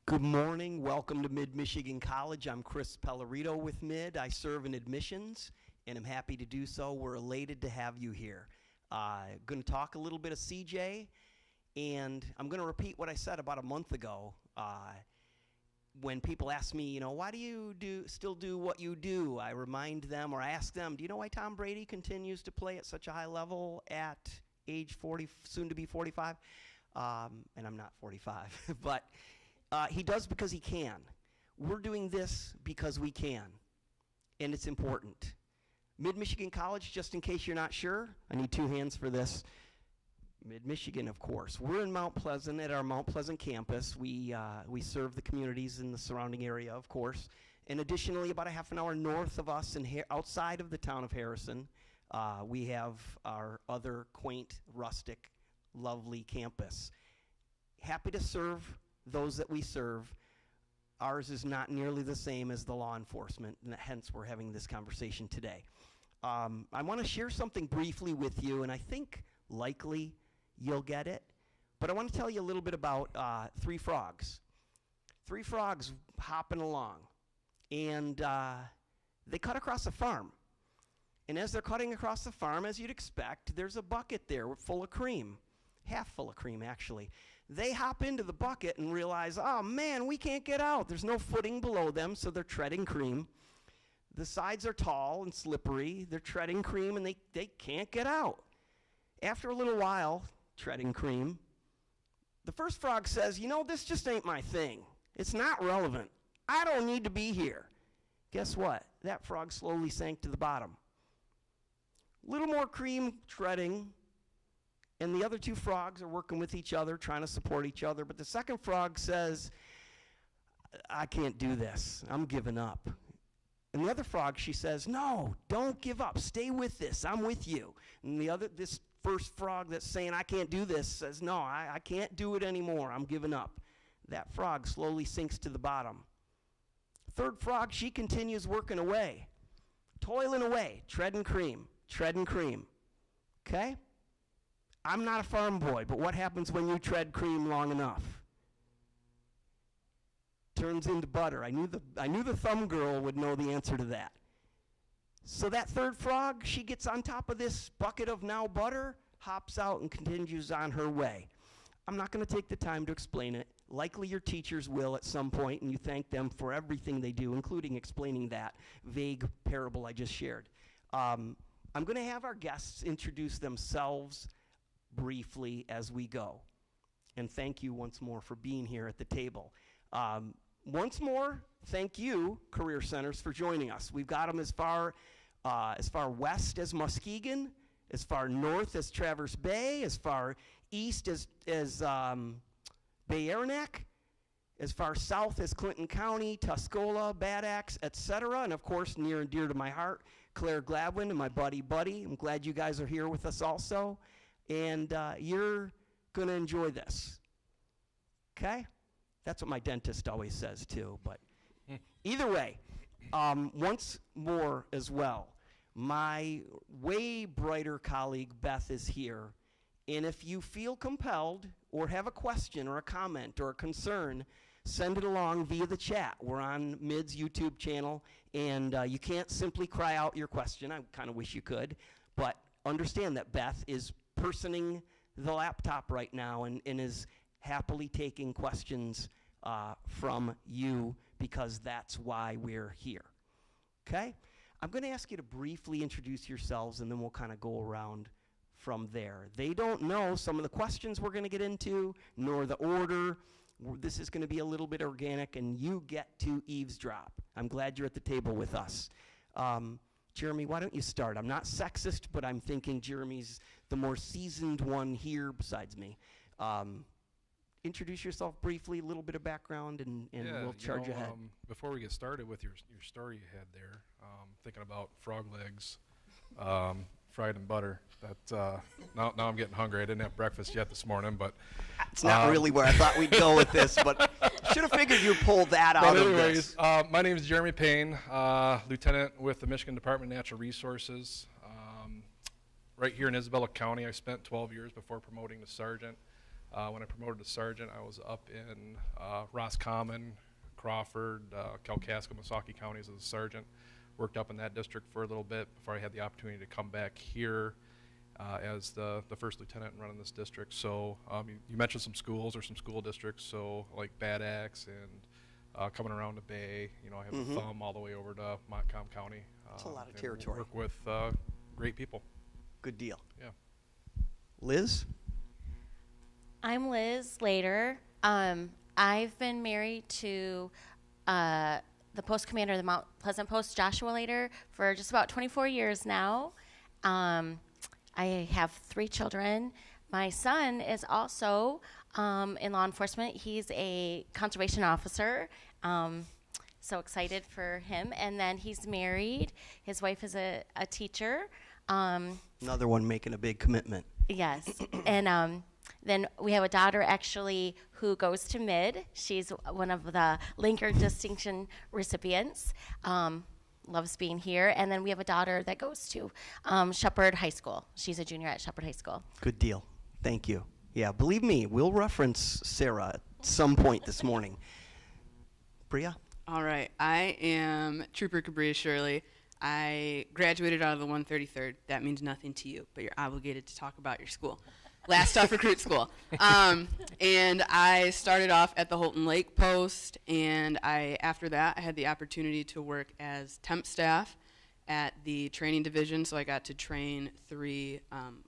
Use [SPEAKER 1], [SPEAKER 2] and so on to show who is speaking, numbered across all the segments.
[SPEAKER 1] Good morning. Welcome to Mid-Michigan College. I'm Chris Pellerito with Mid. I serve in admissions, and I'm happy to do so. We're elated to have you here. Going to talk a little bit of CJ, and I'm going to repeat what I said about a month ago. When people ask me, why do you still do what you do? I remind them, or I ask them, do you know why Tom Brady continues to play at such a high level at age 40, soon to be 45? And I'm not 45, but he does because he can. We're doing this because we can, and it's important. Mid-Michigan College, just in case you're not sure, I need two hands for this. Mid-Michigan, of course. We're in Mount Pleasant at our Mount Pleasant campus. We serve the communities in the surrounding area, of course. And additionally, about a half an hour north of us and outside of the town of Harrison, we have our other quaint, rustic, lovely campus. Happy to serve those that we serve. Ours is not nearly the same as the law enforcement, and hence we're having this conversation today. I want to share something briefly with you, and I think likely you'll get it, but I want to tell you a little bit about three frogs. Three frogs hopping along, and they cut across a farm. And as they're cutting across the farm, as you'd expect, there's a bucket there full of cream, half full of cream actually. They hop into the bucket and realize, oh man, we can't get out. There's no footing below them, so they're treading cream. The sides are tall and slippery. They're treading cream, and they can't get out. After a little while, treading cream, the first frog says, this just ain't my thing. It's not relevant. I don't need to be here. Guess what? That frog slowly sank to the bottom. Little more cream treading, and the other two frogs are working with each other, trying to support each other. But the second frog says, I can't do this. I'm giving up. And the other frog, she says, no, don't give up. Stay with this. I'm with you. And this first frog that's saying, I can't do this, says, no, I can't do it anymore. I'm giving up. That frog slowly sinks to the bottom. Third frog, she continues working away, toiling away, treading cream. Okay? I'm not a farm boy, but what happens when you tread cream long enough? Turns into butter. I knew the thumb girl would know the answer to that. So that third frog, she gets on top of this bucket of now butter, hops out and continues on her way. I'm not going to take the time to explain it. Likely your teachers will at some point, and you thank them for everything they do, including explaining that vague parable I just shared. I'm going to have our guests introduce themselves briefly as we go. And thank you once more for being here at the table. Once more, thank you, Career Centers, for joining us. We've got them as far west as Muskegon, as far north as Traverse Bay, as far east as Bay Aranac, as far south as Clinton County, Tuscola, Bad Axe, etc. And of course, near and dear to my heart, Claire Gladwin and my buddy Buddy. I'm glad you guys are here with us also. And you're going to enjoy this. Okay? That's what my dentist always says too. But either way, once more as well, my way brighter colleague Beth is here. And if you feel compelled or have a question or a comment or a concern, send it along via the chat. We're on Mid's YouTube channel, and you can't simply cry out your question. I kind of wish you could. But understand that Beth is personing the laptop right now and is happily taking questions from you because that's why we're here. Okay? I'm going to ask you to briefly introduce yourselves, and then we'll kind of go around from there. They don't know some of the questions we're going to get into, nor the order. This is going to be a little bit organic, and you get to eavesdrop. I'm glad you're at the table with us. Jeremy, why don't you start? I'm not sexist, but I'm thinking Jeremy's the more seasoned one here besides me. Introduce yourself briefly, a little bit of background, and we'll charge ahead.
[SPEAKER 2] Before we get started with your story you had there, thinking about frog legs, fried in butter. That now I'm getting hungry. I didn't have breakfast yet this morning, but
[SPEAKER 1] it's not really where I thought we'd go with this, but should have figured you'd pull that out of this.
[SPEAKER 2] My name is Jeremy Payne, Lieutenant with the Michigan Department of Natural Resources. Right here in Isabella County, I spent 12 years before promoting to sergeant. When I promoted to sergeant, I was up in Roscommon, Crawford, Kalkaska, Missaukee counties as a sergeant. Worked up in that district for a little bit before I had the opportunity to come back here as the first lieutenant and running this district. So you mentioned some schools or some school districts, so like Bad Axe and coming around to Bay. You know, I have a thumb all the way over to Montcalm County.
[SPEAKER 1] That's a lot of territory.
[SPEAKER 2] Work with great people.
[SPEAKER 1] Good deal.
[SPEAKER 2] Yeah.
[SPEAKER 1] Liz?
[SPEAKER 3] I'm Liz Later. I've been married to the post commander of the Mount Pleasant Post, Joshua Later, for just about 24 years now. I have 3 children. My son is also in law enforcement. He's a conservation officer. So excited for him. And then he's married. His wife is a teacher.
[SPEAKER 1] Another one making a big commitment.
[SPEAKER 3] Yes. And then we have a daughter actually who goes to mid. She's one of the Linker Distinction recipients. Loves being here. And then we have a daughter that goes to Shepherd High School. She's a junior at Shepherd High School.
[SPEAKER 1] Good deal. Thank you. Yeah, believe me, we'll reference Sarah at some point this morning. Bria?
[SPEAKER 4] All right. I am Trooper Cabria Shirley. I graduated out of the 133rd. That means nothing to you, but you're obligated to talk about your school. Last off recruit school. And I started off at the Holton Lake Post, and after that I had the opportunity to work as temp staff at the training division, so I got to train 3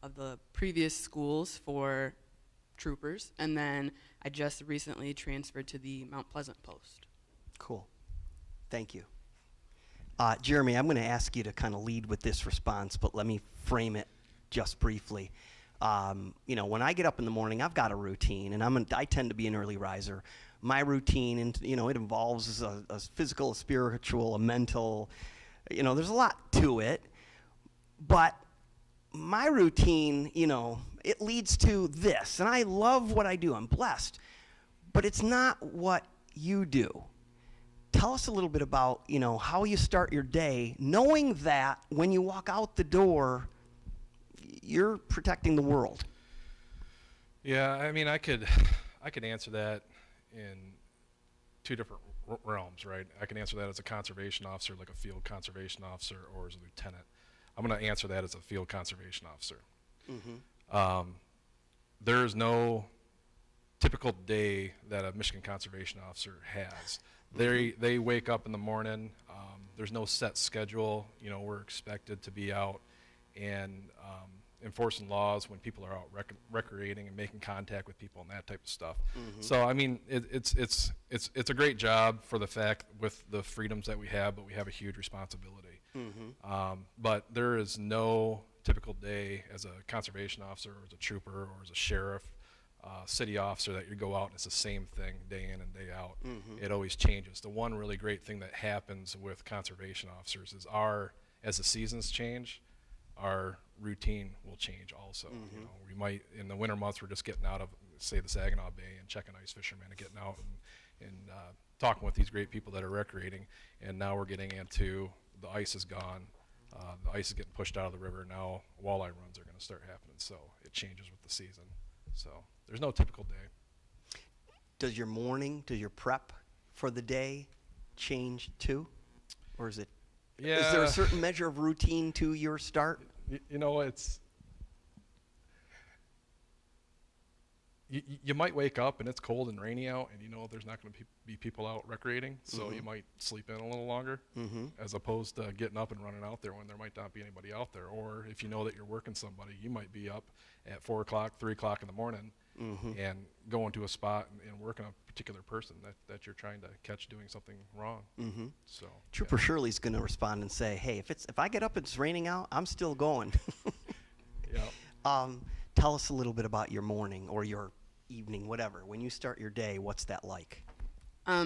[SPEAKER 4] of the previous schools for troopers, and then I just recently transferred to the Mount Pleasant Post.
[SPEAKER 1] Cool. Thank you. Jeremy, I'm going to ask you to kind of lead with this response, but let me frame it just briefly. You know, when I get up in the morning, I've got a routine, and I tend to be an early riser. My routine, and you know, it involves a physical, a spiritual, a mental. You know, there's a lot to it, but my routine, you know, it leads to this, and I love what I do. I'm blessed, but it's not what you do. Tell us a little bit about, you know, how you start your day, knowing that when you walk out the door, you're protecting the world.
[SPEAKER 2] Yeah, I mean, I could answer that in 2 different realms, right? I can answer that as a conservation officer, like a field conservation officer, or as a lieutenant. I'm going to answer that as a field conservation officer. There is no typical day that a Michigan conservation officer has. They wake up in the morning. There's no set schedule. You know, we're expected to be out and enforcing laws when people are out recreating and making contact with people and that type of stuff. So I mean, it's a great job for the fact with the freedoms that we have, but we have a huge responsibility. But there is no typical day as a conservation officer or as a trooper or as a sheriff, city officer that you go out and it's the same thing day in and day out. It always changes. The one really great thing that happens with conservation officers is as the seasons change, our routine will change also. You know, we might, in the winter months, we're just getting out of, say, the Saginaw Bay and checking ice fishermen and getting out and talking with these great people that are recreating. And now we're getting into the ice is gone. The ice is getting pushed out of the river. Now walleye runs are going to start happening. So it changes with the season. So there's no typical day.
[SPEAKER 1] Does your prep for the day change too? Or is it?
[SPEAKER 2] Yeah.
[SPEAKER 1] Is there a certain measure of routine to your start?
[SPEAKER 2] You know, you might wake up and it's cold and rainy out, and you know there's not going to be people out recreating, so you might sleep in a little longer, as opposed to getting up and running out there when there might not be anybody out there. Or if you know that you're working somebody, you might be up at 4 o'clock, 3 o'clock in the morning, and going to a spot and working on a particular person that you're trying to catch doing something wrong. So
[SPEAKER 1] Trooper Shirley's going to respond and say, "Hey, if I get up and it's raining out, I'm still going." Tell us a little bit about your morning or your evening, whatever. When you start your day, what's that like?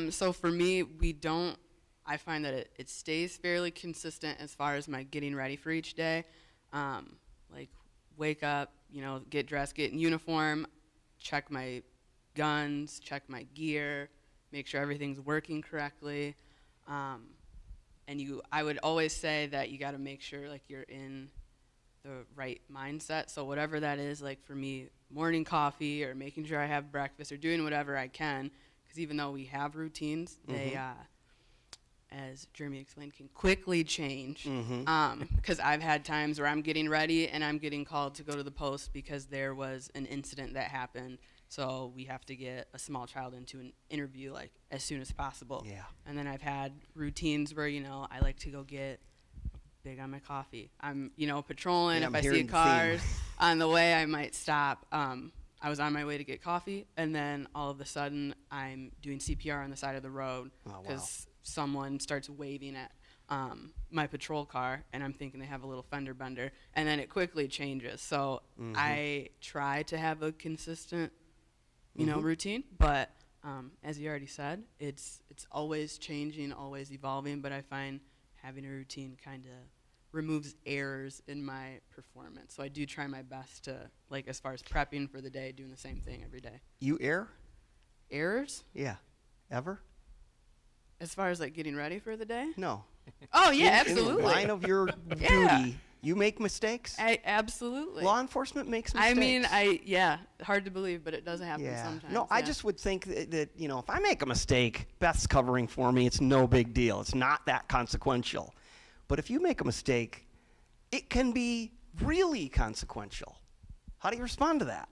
[SPEAKER 4] So for me, I find that it stays fairly consistent as far as my getting ready for each day. Like wake up, you know, get dressed, get in uniform, check my guns, check my gear, make sure everything's working correctly. I would always say that you got to make sure like you're in the right mindset. So whatever that is, like for me, morning coffee or making sure I have breakfast or doing whatever I can. Because even though we have routines, they, as Jeremy explained, can quickly change. Because I've had times where I'm getting ready and I'm getting called to go to the post because there was an incident that happened. So we have to get a small child into an interview like as soon as possible.
[SPEAKER 1] Yeah.
[SPEAKER 4] And then I've had routines where, I like to go get big on my coffee. I'm, patrolling.
[SPEAKER 1] Yeah,
[SPEAKER 4] if
[SPEAKER 1] I'm
[SPEAKER 4] I see
[SPEAKER 1] hearing the
[SPEAKER 4] cars
[SPEAKER 1] theme.
[SPEAKER 4] on the way, I might stop. I was on my way to get coffee, and then all of a sudden, I'm doing CPR on the side of the road because someone starts waving at my patrol car, and I'm thinking they have a little fender bender, and then it quickly changes. So I try to have a consistent, routine, but as you already said, it's always changing, always evolving. But I find having a routine kind of removes errors in my performance. So I do try my best to, like, as far as prepping for the day, doing the same thing every day.
[SPEAKER 1] You err?
[SPEAKER 4] Errors?
[SPEAKER 1] Yeah. Ever?
[SPEAKER 4] As far as, like, getting ready for the day?
[SPEAKER 1] No.
[SPEAKER 4] Oh, yeah,
[SPEAKER 1] In
[SPEAKER 4] absolutely.
[SPEAKER 1] the line of your duty, you make mistakes?
[SPEAKER 4] Absolutely.
[SPEAKER 1] Law enforcement makes mistakes.
[SPEAKER 4] I mean, hard to believe, but it does happen sometimes.
[SPEAKER 1] No, I just would think that, if I make a mistake, Beth's covering for me. It's no big deal. It's not that consequential. But if you make a mistake, it can be really consequential. How do you respond to that?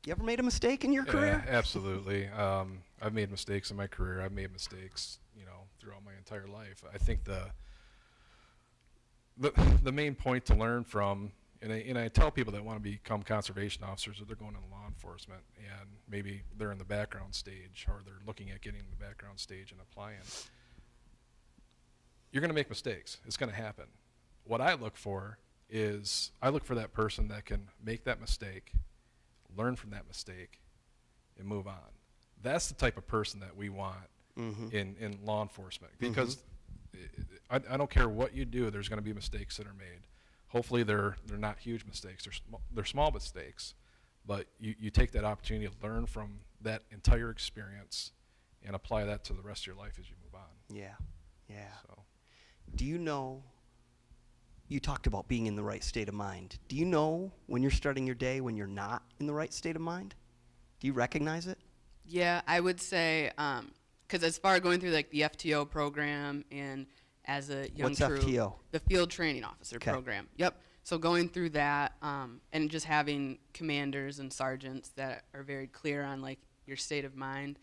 [SPEAKER 1] You ever made a mistake in your career?
[SPEAKER 2] Absolutely. I've made mistakes in my career. I've made mistakes, throughout my entire life. I think the main point to learn from, and I tell people that want to become conservation officers, or they're going into law enforcement, and maybe they're in the background stage, or they're looking at getting in the background stage and applying. You're going to make mistakes. It's going to happen. What I look for is that person that can make that mistake, learn from that mistake, and move on. That's the type of person that we want in law enforcement, because I don't care what you do, there's going to be mistakes that are made. Hopefully they're not huge mistakes. They're small mistakes, but you take that opportunity to learn from that entire experience and apply that to the rest of your life as you move on.
[SPEAKER 1] Yeah.
[SPEAKER 2] So.
[SPEAKER 1] Do you know, you talked about being in the right state of mind. Do you know when you're starting your day when you're not in the right state of mind? Do you recognize it?
[SPEAKER 4] Yeah, I would say, because as far as going through like the FTO program and as a young
[SPEAKER 1] What's
[SPEAKER 4] crew,
[SPEAKER 1] FTO?
[SPEAKER 4] the Field Training Officer program. Yep. So going through that and just having commanders and sergeants that are very clear on like your state of mind.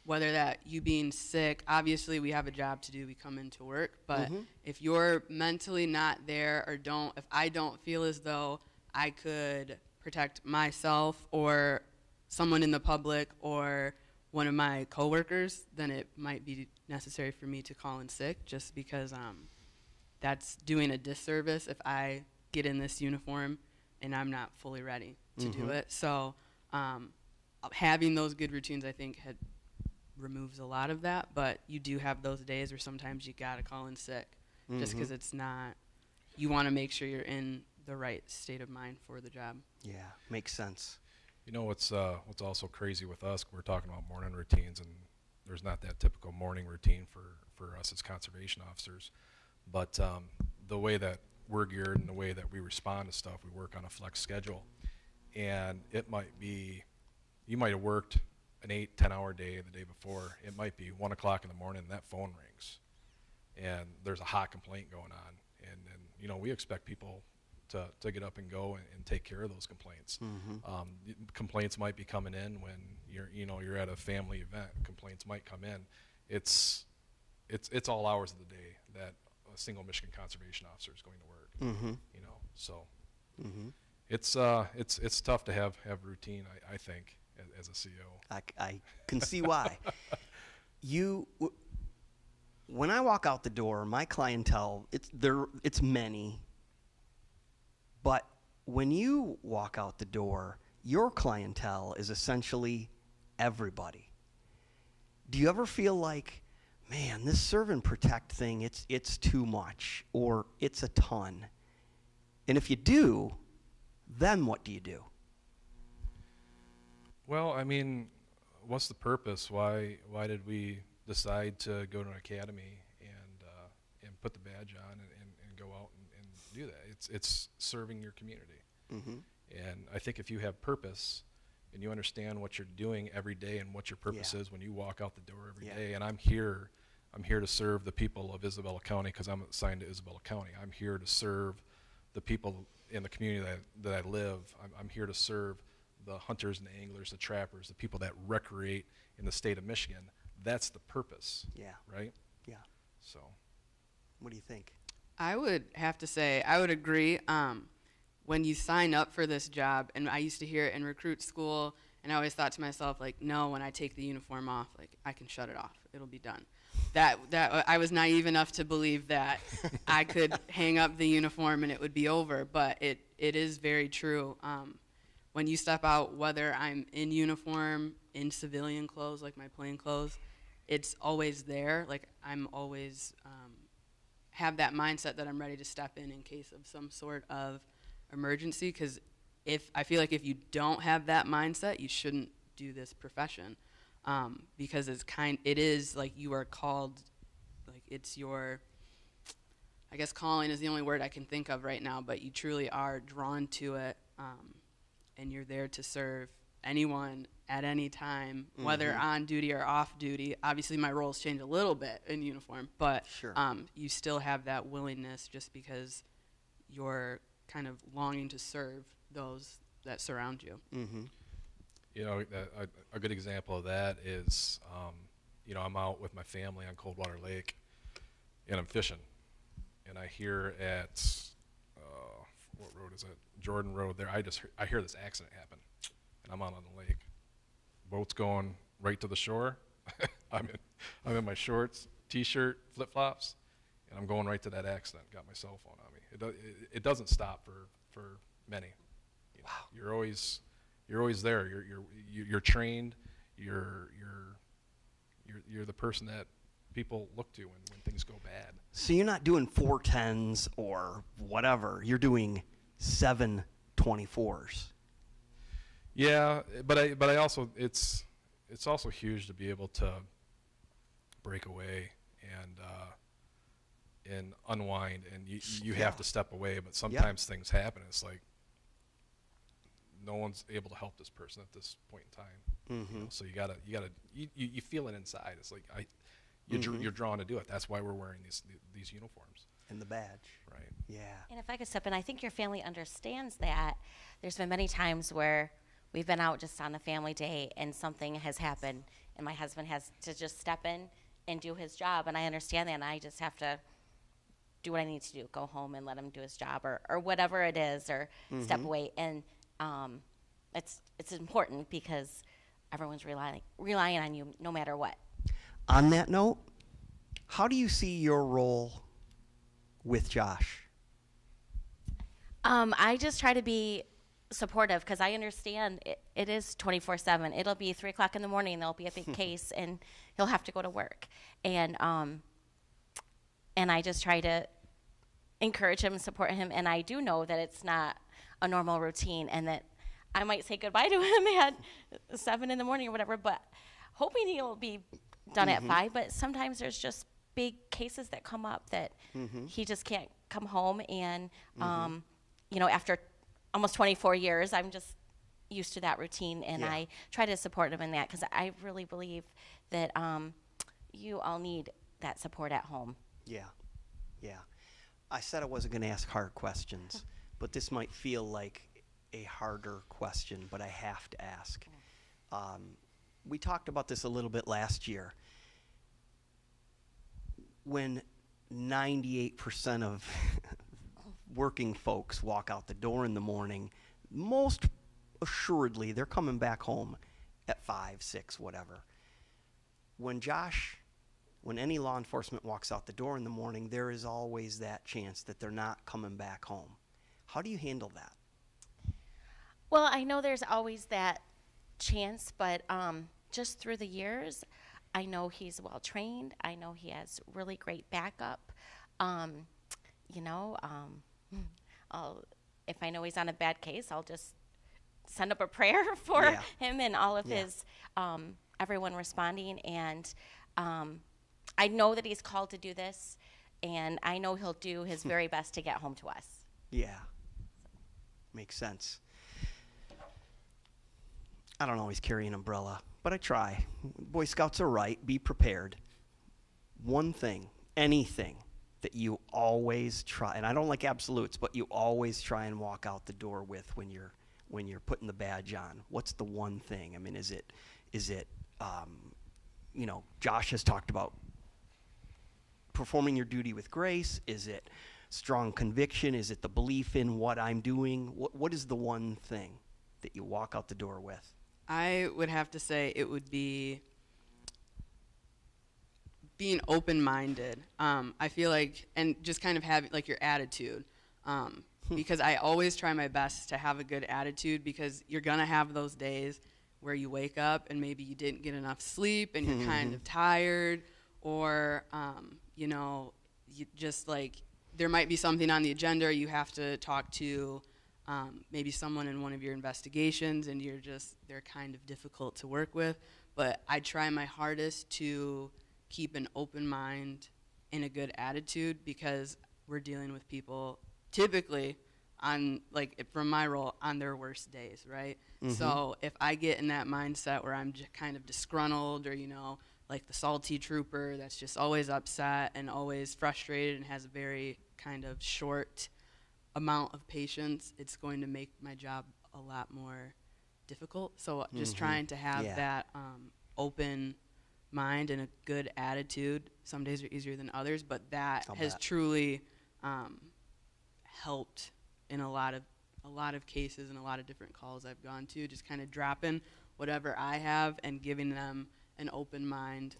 [SPEAKER 4] Whether that you being sick, obviously we have a job to do, we come into work, but if you're mentally not there or if I don't feel as though I could protect myself or someone in the public or one of my coworkers, then it might be necessary for me to call in sick, just because that's doing a disservice if I get in this uniform and I'm not fully ready to do it. So having those good routines, I think, removes a lot of that, but you do have those days where sometimes you gotta call in sick just because it's not, you want to make sure you're in the right state of mind for the job.
[SPEAKER 1] Yeah, makes sense.
[SPEAKER 2] What's also crazy with us, we're talking about morning routines, and there's not that typical morning routine for us as conservation officers, but the way that we're geared and the way that we respond to stuff, we work on a flex schedule, and it might be, you might have worked an 8-10 hour day the day before. It might be 1 o'clock in the morning and that phone rings and there's a hot complaint going on, and we expect people to get up and go and take care of those complaints. Complaints might be coming in when you're at a family event. Complaints might come in. It's all hours of the day that a single Michigan conservation officer is going to work. So it's tough to have routine, I think, as a CO.
[SPEAKER 1] I can see why. When I walk out the door, my clientele, it's many, but when you walk out the door, your clientele is essentially everybody. Do you ever feel like, man, this serve and protect thing, it's too much, or it's a ton? And if you do, then what do you do?
[SPEAKER 2] Well, I mean, what's the purpose? Why did we decide to go to an academy and put the badge on and go out and do that. It's serving your community.
[SPEAKER 1] Mm-hmm.
[SPEAKER 2] And I think if you have purpose and you understand what you're doing every day and what your purpose is when you walk out the door every day, and I'm here to serve the people of Isabella County because I'm assigned to Isabella County. I'm here to serve the people in the community that I live. I'm here to serve the hunters and the anglers, the trappers, the people that recreate in the state of Michigan. That's the purpose.
[SPEAKER 1] Yeah.
[SPEAKER 2] Right?
[SPEAKER 1] Yeah.
[SPEAKER 2] So.
[SPEAKER 1] What do you think?
[SPEAKER 4] I would have to say, I would agree. When you sign up for this job, and I used to hear it in recruit school, and I always thought to myself, like, no, when I take the uniform off, like, I can shut it off. It'll be done. That I was naive enough to believe that I could hang up the uniform and it would be over, but it is very true. When you step out, whether I'm in uniform, in civilian clothes, like my plain clothes, it's always there. Like, I'm always have that mindset that I'm ready to step in case of some sort of emergency, because I feel like if you don't have that mindset, you shouldn't do this profession, because it is like you are called, like it's your, I guess calling is the only word I can think of right now, but you truly are drawn to it, and you're there to serve anyone at any time, whether on duty or off duty. Obviously my roles change a little bit in uniform, but
[SPEAKER 1] Sure.
[SPEAKER 4] You still have that willingness just because you're kind of longing to serve those that surround you.
[SPEAKER 1] Mm-hmm.
[SPEAKER 2] You know, a good example of that is, you know, I'm out with my family on Coldwater Lake, and I'm fishing, and I hear at, what road is it? Jordan Road there. I hear this accident happen, and I'm out on the lake. Boat's going right to the shore. I'm in my shorts, t-shirt, flip-flops, and I'm going right to that accident. Got my cell phone on me. It doesn't stop for many. You know,
[SPEAKER 1] Wow.
[SPEAKER 2] You're always there. You're trained. You're the person that people look to when things go bad.
[SPEAKER 1] So you're not doing 410s or whatever. You're doing 724s.
[SPEAKER 2] Yeah, but I also it's also huge to be able to break away and unwind, and you have to step away. But sometimes things happen. It's like no one's able to help this person at this point in time.
[SPEAKER 1] Mm-hmm.
[SPEAKER 2] You know, so you feel it inside. It's like you're drawn to do it. That's why we're wearing these uniforms.
[SPEAKER 1] And the badge.
[SPEAKER 2] Right.
[SPEAKER 1] Yeah.
[SPEAKER 3] And if I could step in, I think your family understands that. There's been many times where we've been out just on a family day and something has happened and my husband has to just step in and do his job, and I understand that, and I just have to do what I need to do, go home and let him do his job or whatever it is, or step away. And it's important because everyone's relying on you no matter what.
[SPEAKER 1] On that note, how do you see your role with Josh?
[SPEAKER 3] I just try to be supportive because I understand it is 24/7. It'll be 3 o'clock in the morning. There'll be a big case, and he'll have to go to work. And I just try to encourage him and support him. And I do know that it's not a normal routine, and that I might say goodbye to him at 7 in the morning or whatever, but hoping he'll be done at 5. But sometimes there's just big cases that come up that he just can't come home. And, you know, after almost 24 years, I'm just used to that routine, and I try to support him in that because I really believe that you all need that support at home.
[SPEAKER 1] Yeah. Yeah. I said I wasn't going to ask hard questions, but this might feel like a harder question, but I have to ask. We talked about this a little bit last year. When 98% of working folks walk out the door in the morning, most assuredly they're coming back home at 5, 6, whatever. When any law enforcement walks out the door in the morning, there is always that chance that they're not coming back home. How do you handle that?
[SPEAKER 3] Well, I know there's always that chance, but just through the years, I know he's well trained. I know he has really great backup. You know, if I know he's on a bad case, I'll just send up a prayer for him and all of his everyone responding. And I know that he's called to do this, and I know he'll do his very best to get home to us.
[SPEAKER 1] Yeah. Makes sense. I don't always carry an umbrella, but I try. Boy Scouts are right. Be prepared. One thing, anything that you always try, and I don't like absolutes, but you always try and walk out the door with when you're putting the badge on. What's the one thing? I mean, is it Josh has talked about performing your duty with grace. Is it strong conviction? Is it the belief in what I'm doing? What is the one thing that you walk out the door with?
[SPEAKER 4] I would have to say it would be being open-minded. I feel like, and just kind of having like your attitude, because I always try my best to have a good attitude, because you're gonna have those days where you wake up and maybe you didn't get enough sleep and you're kind of tired, or you just like, there might be something on the agenda, or you have to talk to maybe someone in one of your investigations, and they're kind of difficult to work with. But I try my hardest to keep an open mind and a good attitude, because we're dealing with people typically on, like, from my role, on their worst days, right? So if I get in that mindset where I'm just kind of disgruntled, or like the salty trooper that's just always upset and always frustrated and has a very kind of short amount of patience, it's going to make my job a lot more difficult. So just trying to have that open mind and a good attitude. Some days are easier than others, but that has truly helped in a lot of cases and a lot of different calls I've gone to, just kind of dropping whatever I have and giving them an open mind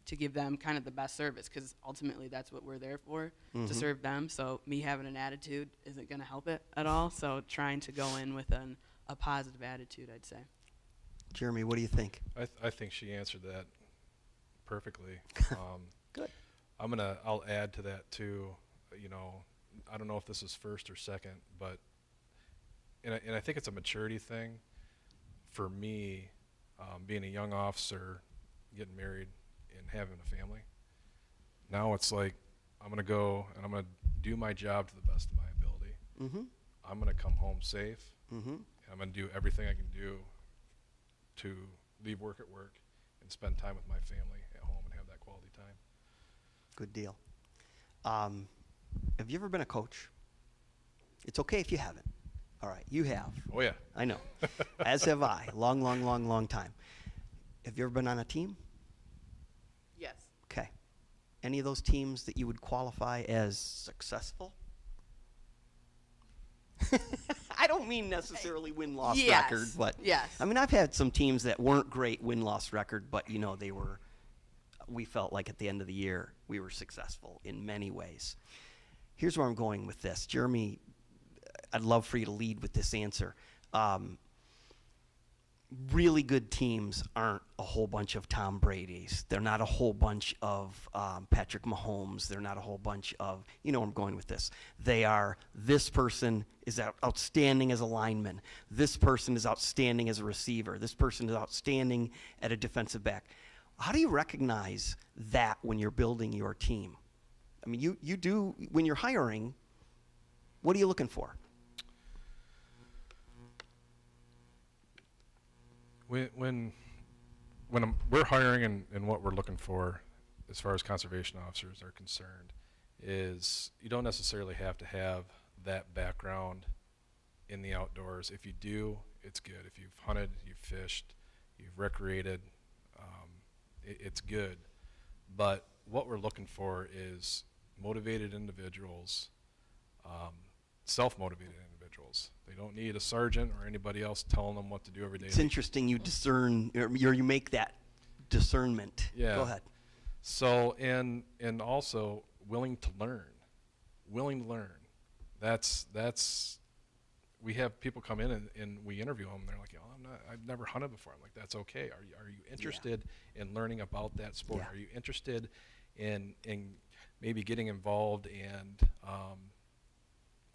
[SPEAKER 4] to give them kind of the best service, because ultimately that's what we're there for, to serve them. So me having an attitude isn't going to help it at all. So trying to go in with a positive attitude, I'd say.
[SPEAKER 1] Jeremy, what do you think?
[SPEAKER 2] I think she answered that perfectly.
[SPEAKER 1] Good.
[SPEAKER 2] I'll add to that too. I don't know if this is first or second, but and I think it's a maturity thing for me, being a young officer, getting married and having a family. Now it's like, I'm gonna go and I'm gonna do my job to the best of my ability. I'm gonna come home safe, and I'm gonna do everything I can do to leave work at work and spend time with my family at home and have that quality time.
[SPEAKER 1] Good deal. Have you ever been a coach? It's okay if you haven't. All right, you have.
[SPEAKER 2] Oh yeah.
[SPEAKER 1] I know. As have I. Long time. Have you ever been on a team?
[SPEAKER 4] Yes.
[SPEAKER 1] Okay. Any of those teams that you would qualify as successful? I don't mean necessarily win-loss record, but
[SPEAKER 4] yes.
[SPEAKER 1] I mean, I've had some teams that weren't great win-loss record, but we felt like at the end of the year we were successful in many ways. Here's where I'm going with this. Jeremy, I'd love for you to lead with this answer. Really good teams aren't a whole bunch of Tom Brady's. They're not a whole bunch of Patrick Mahomes. They're not a whole bunch of, where I'm going with this. They are, this person is outstanding as a lineman. This person is outstanding as a receiver. This person is outstanding at a defensive back. How do you recognize that when you're building your team? I mean, you do, when you're hiring, what are you looking for?
[SPEAKER 2] When we're hiring and what we're looking for as far as conservation officers are concerned is, you don't necessarily have to have that background in the outdoors. If you do, it's good. If you've hunted, you've fished, you've recreated, it's good. But what we're looking for is motivated individuals, self-motivated individuals. They don't need a sergeant or anybody else telling them what to do every day.
[SPEAKER 1] It's interesting you discern, or you make that discernment.
[SPEAKER 2] Yeah.
[SPEAKER 1] Go ahead.
[SPEAKER 2] So, and also willing to learn. That's we have people come in and we interview them. They're like, I've never hunted before. I'm like, that's okay. Are you interested in learning about that sport?
[SPEAKER 1] Yeah.
[SPEAKER 2] Are you interested in maybe getting involved and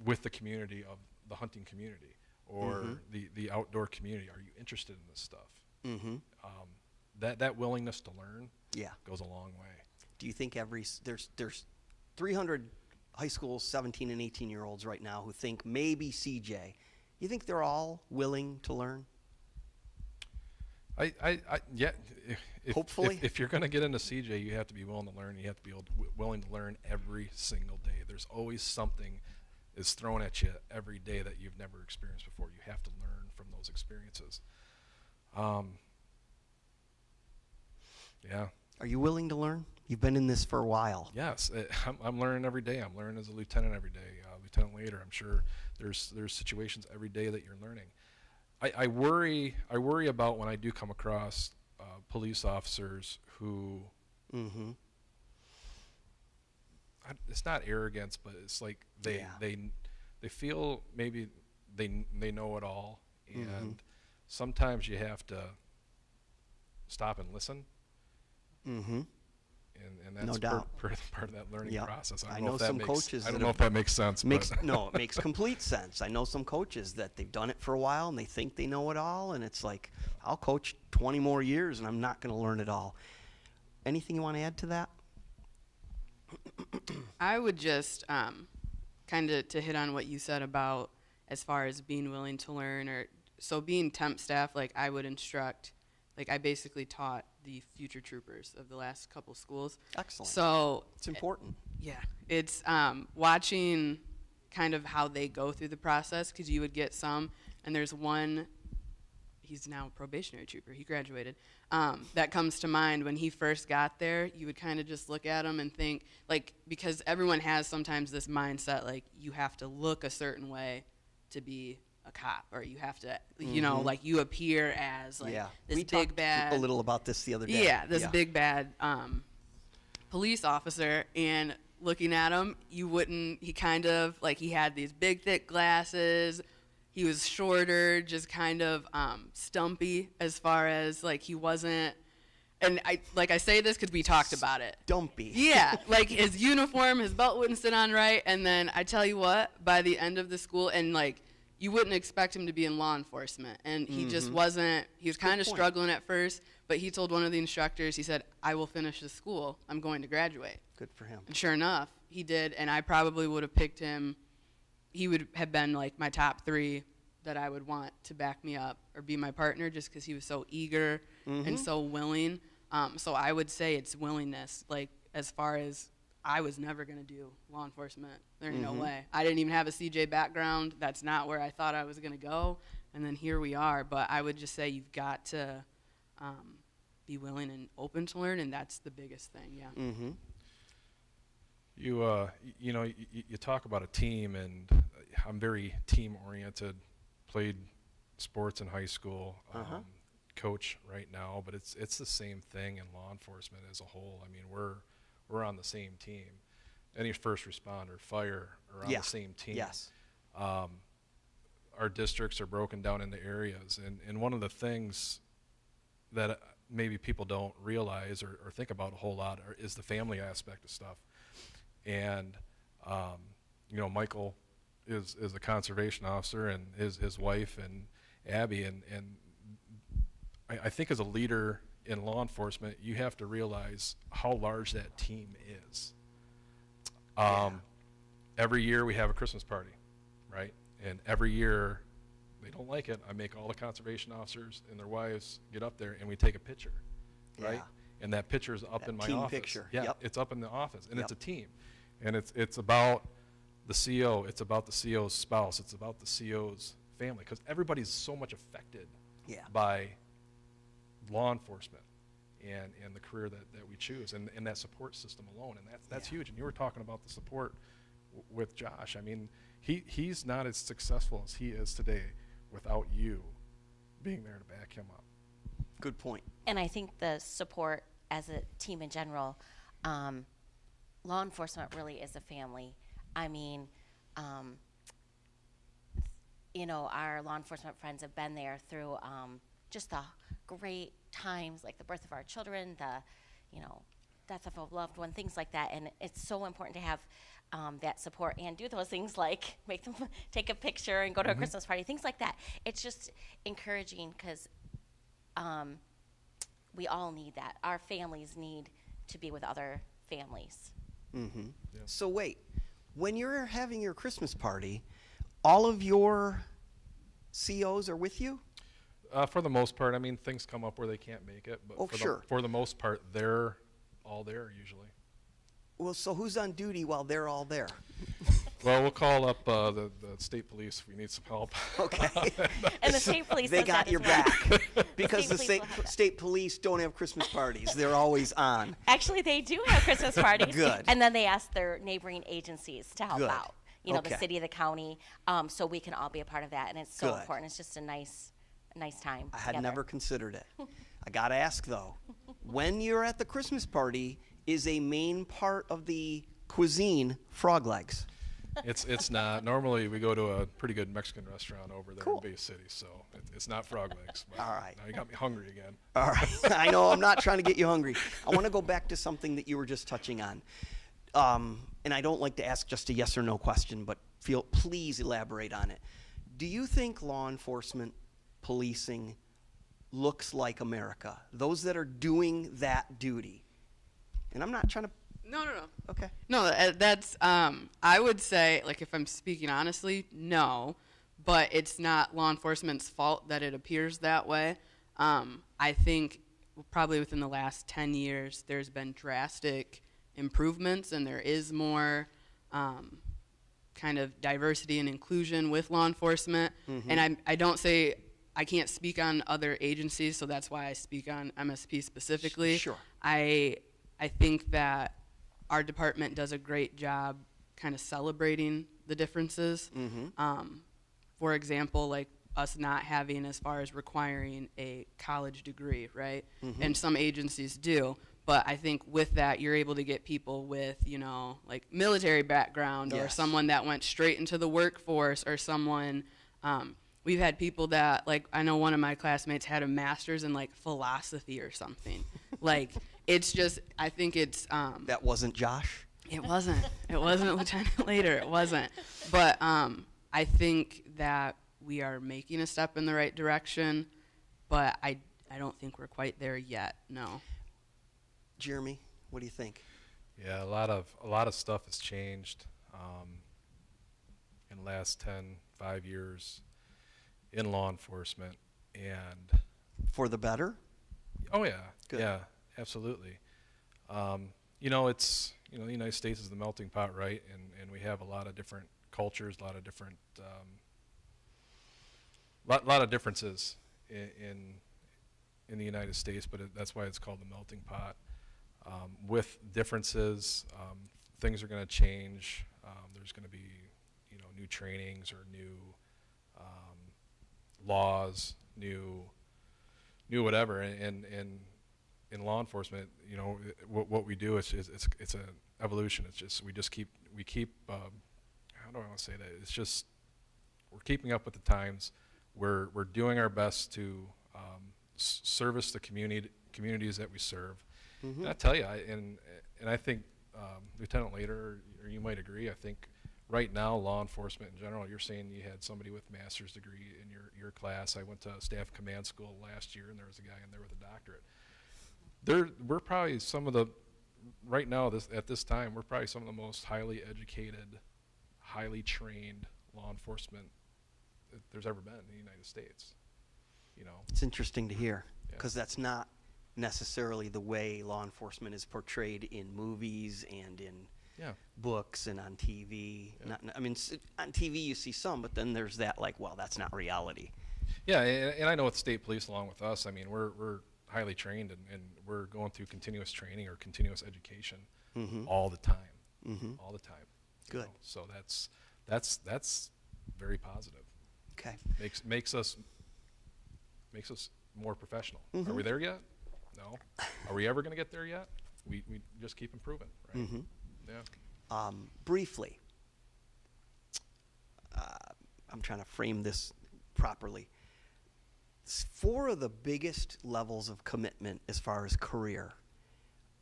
[SPEAKER 2] with the community of the hunting community or the outdoor community? Are you interested in this stuff? That willingness to learn goes a long way.
[SPEAKER 1] Do you think there's 300 high school 17 and 18-year-olds right now who think maybe CJ. You think they're all willing to learn?
[SPEAKER 2] Yeah.
[SPEAKER 1] Hopefully.
[SPEAKER 2] If you're going to get into CJ, you have to be willing to learn. You have to be willing to learn every single day. There's always something is thrown at you every day that you've never experienced before. You have to learn from those experiences. Yeah.
[SPEAKER 1] Are you willing to learn? You've been in this for a while.
[SPEAKER 2] Yes, I'm learning every day. I'm learning as a lieutenant every day. Lieutenant later, I'm sure there's situations every day that you're learning. I worry about when I do come across police officers who, it's not arrogance, but it's like they feel maybe they know it all, and sometimes you have to stop and listen. And that's
[SPEAKER 1] No doubt.
[SPEAKER 2] part of that learning process.
[SPEAKER 1] I know some coaches.
[SPEAKER 2] I don't know if that makes sense.
[SPEAKER 1] No, it makes complete sense. I know some coaches that they've done it for a while and they think they know it all, and it's like, I'll coach 20 more years and I'm not going to learn it all. Anything you want to add to that?
[SPEAKER 4] I would just kind of to hit on what you said about as far as being willing to learn, or so being temp staff, like I would instruct, like I basically taught the future troopers of the last couple schools.
[SPEAKER 1] Excellent.
[SPEAKER 4] So
[SPEAKER 1] it's important.
[SPEAKER 4] Yeah, it's watching kind of how they go through the process, because you would get some, and there's one, he's now a probationary trooper, he graduated, that comes to mind. When he first got there, you would kind of just look at him and think, like, because everyone has sometimes this mindset, like, you have to look a certain way to be a cop, or you have to, you know, like you appear as like this
[SPEAKER 1] we
[SPEAKER 4] big bad.
[SPEAKER 1] A little about this the other day.
[SPEAKER 4] Yeah, this big bad police officer, and looking at him, you wouldn't. He kind of like he had these big thick glasses. He was shorter, just kind of stumpy as far as like he wasn't. And I say this because we talked about it.
[SPEAKER 1] Dumpy.
[SPEAKER 4] Yeah, like his uniform, his belt wouldn't sit on right, and then I tell you what, by the end of the school, and like. You wouldn't expect him to be in law enforcement, and he just wasn't. He was kind of struggling at first, but he told one of the instructors, he said, I will finish the school. I'm going to graduate.
[SPEAKER 1] Good for him.
[SPEAKER 4] And sure enough, he did, and I probably would have picked him. He would have been like my top 3 that I would want to back me up or be my partner, just because he was so eager and so willing. So I would say it's willingness, like as far as I was never going to do law enforcement. There's no way. I didn't even have a CJ background. That's not where I thought I was going to go. And then here we are. But I would just say you've got to be willing and open to learn, and that's the biggest thing, yeah.
[SPEAKER 2] You talk about a team, and I'm very team-oriented. Played sports in high school, coach right now, but it's the same thing in law enforcement as a whole. I mean, we're on the same team. Any first responder, fire are on the same team.
[SPEAKER 1] Yes.
[SPEAKER 2] Our districts are broken down into areas, and one of the things that maybe people don't realize or think about a whole lot is the family aspect of stuff. And Michael is a conservation officer, and his wife and Abby, and I think as a leader in law enforcement, you have to realize how large that team is. Every year we have a Christmas party, right? And every year, they don't like it, I make all the conservation officers and their wives get up there and we take a picture, right? And that picture is up in my
[SPEAKER 1] team
[SPEAKER 2] office.
[SPEAKER 1] Picture.
[SPEAKER 2] Yeah, it's up in the office, and it's a team. And it's about the CO, it's about the CO's spouse, it's about the CO's family, because everybody's so much affected by law enforcement and the career that we choose, and that support system alone, and that's huge. And you were talking about the support with Josh. I mean, he's not as successful as he is today without you being there to back him up.
[SPEAKER 1] Good point.
[SPEAKER 3] And I think the support as a team in general, law enforcement really is a family. I mean, our law enforcement friends have been there through just the great times, like the birth of our children, the, death of a loved one, things like that. And it's so important to have that support and do those things like make them take a picture and go to a Christmas party, things like that. It's just encouraging, because we all need that. Our families need to be with other families.
[SPEAKER 1] So wait, When you're having your Christmas party, all of your COs are with you?
[SPEAKER 2] For the most part, I mean, things come up where they can't make it, but
[SPEAKER 1] Oh, sure.
[SPEAKER 2] for the most part, they're all there usually.
[SPEAKER 1] Well, so who's on duty while they're all there?
[SPEAKER 2] Well, we'll call up the state police if we need some help.
[SPEAKER 1] Okay.
[SPEAKER 3] And the state police
[SPEAKER 1] They
[SPEAKER 3] does
[SPEAKER 1] got
[SPEAKER 3] that
[SPEAKER 1] your
[SPEAKER 3] as well.
[SPEAKER 1] back because the
[SPEAKER 3] State police
[SPEAKER 1] state,
[SPEAKER 3] will have that.
[SPEAKER 1] state police don't have Christmas parties. They're always on.
[SPEAKER 3] Actually, they do have Christmas parties.
[SPEAKER 1] Good.
[SPEAKER 3] And then they ask their neighboring agencies to help
[SPEAKER 1] Good.
[SPEAKER 3] out. You know,
[SPEAKER 1] Okay.
[SPEAKER 3] the city, the county, so we can all be a part of that. And it's so
[SPEAKER 1] Good.
[SPEAKER 3] important. It's just a nice time
[SPEAKER 1] I had
[SPEAKER 3] together.
[SPEAKER 1] never considered it. I got to ask, though, when you're at the Christmas party, is a main part of the cuisine frog legs?
[SPEAKER 2] It's not. Normally, we go to a pretty good Mexican restaurant over there
[SPEAKER 1] Cool.
[SPEAKER 2] in Bay City, so it's not frog legs. But
[SPEAKER 1] All right.
[SPEAKER 2] Now you got me hungry again.
[SPEAKER 1] All right. I know I'm not trying to get you hungry. I want to go back to something that you were just touching on. And I don't like to ask just a yes or no question, but please elaborate on it. Do you think law enforcement, policing, looks like America? Those that are doing that duty? And I'm not trying to.
[SPEAKER 4] No.
[SPEAKER 1] Okay.
[SPEAKER 4] No, that's, I would say, like, if I'm speaking honestly, no, but it's not law enforcement's fault that it appears that way. I think probably within the last 10 years, there's been drastic improvements, and there is more kind of diversity and inclusion with law enforcement.
[SPEAKER 1] Mm-hmm.
[SPEAKER 4] And I don't say, I can't speak on other agencies, so that's why I speak on MSP specifically.
[SPEAKER 1] Sure.
[SPEAKER 4] I think that our department does a great job kind of celebrating the differences.
[SPEAKER 1] Mm-hmm.
[SPEAKER 4] For example, like us not having as far as requiring a college degree, right?
[SPEAKER 1] Mm-hmm.
[SPEAKER 4] And some agencies do. But I think with that, you're able to get people with, you know, like military background or
[SPEAKER 1] Yes.
[SPEAKER 4] someone that went straight into the workforce or someone, we've had people that, like, I know one of my classmates had a master's in, like, philosophy or something. Like, it's just, I think it's,
[SPEAKER 1] That wasn't Josh?
[SPEAKER 4] it wasn't. It wasn't a lieutenant later. It wasn't. But I think that we are making a step in the right direction, but I don't think we're quite there yet, no.
[SPEAKER 1] Jeremy, what do you think?
[SPEAKER 2] Yeah, a lot of stuff has changed in the last 5 years in law enforcement, and
[SPEAKER 1] For the better?
[SPEAKER 2] oh yeah,
[SPEAKER 1] Good.
[SPEAKER 2] yeah, absolutely. You know, the United States is the melting pot, right? And we have a lot of different cultures, a lot of different, lot of differences in the United States, but that's why it's called the melting pot. With differences, things are going to change. There's going to be, you know, new trainings or new laws, new whatever. And in law enforcement, you know, what we do is it's an evolution. It's just we keep how do I want to say that? It's just we're keeping up with the times. We're doing our best to service the communities that we serve.
[SPEAKER 1] Mm-hmm.
[SPEAKER 2] And I tell you, and I think Lieutenant Lader, or you might agree. I think right now, law enforcement in general. You're saying you had somebody with master's degree in your class. I went to staff command school last year, and there was a guy in there with a doctorate. We're probably some of the right now at this time. We're probably some of the most highly educated, highly trained law enforcement that there's ever been in the United States. You know.
[SPEAKER 1] It's interesting to hear
[SPEAKER 2] Yeah.
[SPEAKER 1] because that's not necessarily the way law enforcement is portrayed in movies and in
[SPEAKER 2] Yeah.
[SPEAKER 1] books and on TV.
[SPEAKER 2] Yeah.
[SPEAKER 1] I mean, on TV you see some, but then there's that like, well, that's not reality.
[SPEAKER 2] Yeah, and I know with state police along with us, I mean, we're highly trained and we're going through continuous training or continuous education
[SPEAKER 1] Mm-hmm.
[SPEAKER 2] all the time,
[SPEAKER 1] Mm-hmm.
[SPEAKER 2] all the time. you
[SPEAKER 1] Good.
[SPEAKER 2] know. So that's very positive.
[SPEAKER 1] Okay.
[SPEAKER 2] Makes us more professional.
[SPEAKER 1] Mhm.
[SPEAKER 2] Are we there yet? No. Are we ever going to get there yet? We just keep improving, right?
[SPEAKER 1] Mm-hmm.
[SPEAKER 2] Yeah.
[SPEAKER 1] Briefly, I'm trying to frame this properly. 4 of the biggest levels of commitment as far as career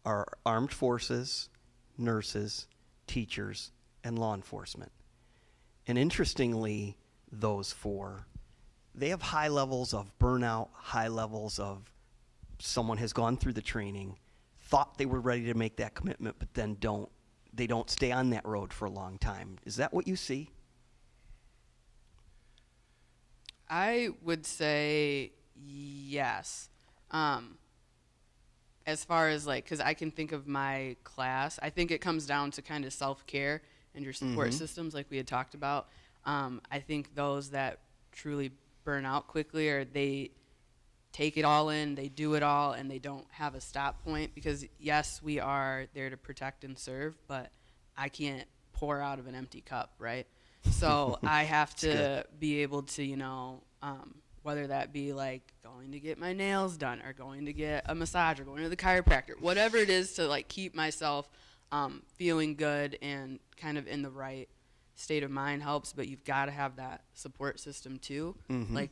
[SPEAKER 1] are armed forces, nurses, teachers, and law enforcement. And interestingly, those 4, they have high levels of burnout, high levels of someone has gone through the training, thought they were ready to make that commitment, but then don't they don't stay on that road for a long time. Is that what you see?
[SPEAKER 4] I would say yes. As far as like, because I can think of my class, I think it comes down to kind of self-care and your support systems like we had talked about. I think those that truly burn out quickly, or they take it all in, they do it all, and they don't have a stop point, because yes, we are there to protect and serve, but I can't pour out of an empty cup, right? So I have to be able to, you know, whether that be like going to get my nails done, or going to get a massage, or going to the chiropractor, whatever it is to like keep myself feeling good and kind of in the right state of mind helps. But you've got to have that support system too. Like,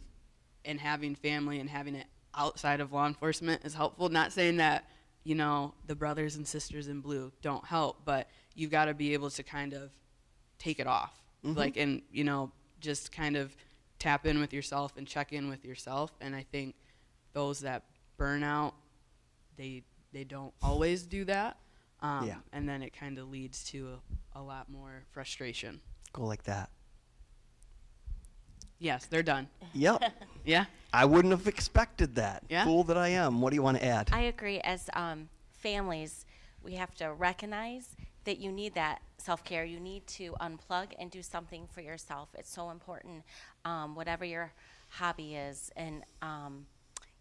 [SPEAKER 4] and having family and having it outside of law enforcement is helpful. Not saying that, you know, the brothers and sisters in blue don't help, but you've got to be able to kind of take it off. Like, and, you know, just kind of tap in with yourself and check in with yourself. And I think those that burn out, they don't always do that. And then it kind of leads to a lot more frustration.
[SPEAKER 1] Go like that.
[SPEAKER 4] Yes, they're done.
[SPEAKER 1] Yep.
[SPEAKER 4] Yeah?
[SPEAKER 1] I wouldn't have expected that.
[SPEAKER 4] Yeah?
[SPEAKER 1] Fool that I am. What do you want to add?
[SPEAKER 3] I agree. As families, we have to recognize that you need that self-care. You need to unplug and do something for yourself. It's so important, whatever your hobby is, and,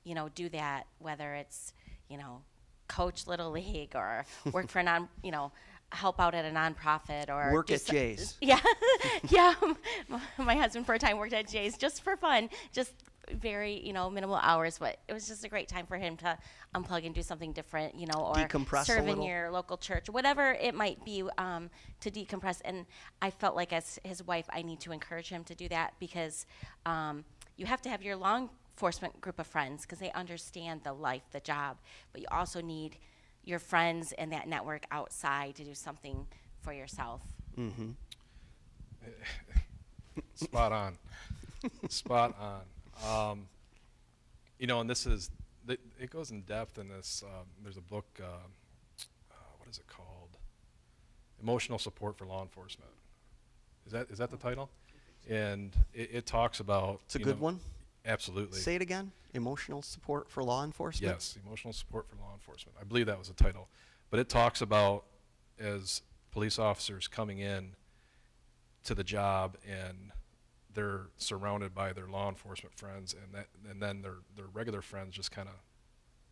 [SPEAKER 3] you know, do that, whether it's, you know, coach Little League, or work for help out at a nonprofit, or
[SPEAKER 1] Work at Jay's.
[SPEAKER 3] Yeah. Yeah. My husband for a time worked at Jay's just for fun, just very, you know, minimal hours, but it was just a great time for him to unplug and do something different, you know, or
[SPEAKER 1] Decompress a
[SPEAKER 3] serve in
[SPEAKER 1] little.
[SPEAKER 3] your local church, whatever it might be, to decompress. And I felt like, as his wife, I need to encourage him to do that, because you have to have your law enforcement group of friends, because they understand the life, the job, but you also need your friends and that network outside to do something for yourself.
[SPEAKER 2] Spot on. Spot on. You know, and this is, it goes in depth in this. There's a book, what is it called? Emotional Support for Law Enforcement. Is that the title? And it talks about.
[SPEAKER 1] It's a good one.
[SPEAKER 2] Absolutely.
[SPEAKER 1] Say it again. Emotional support for law enforcement.
[SPEAKER 2] Yes, emotional support for law enforcement. I believe that was the title. But it talks about, as police officers coming in to the job, and they're surrounded by their law enforcement friends, and then their regular friends just kind of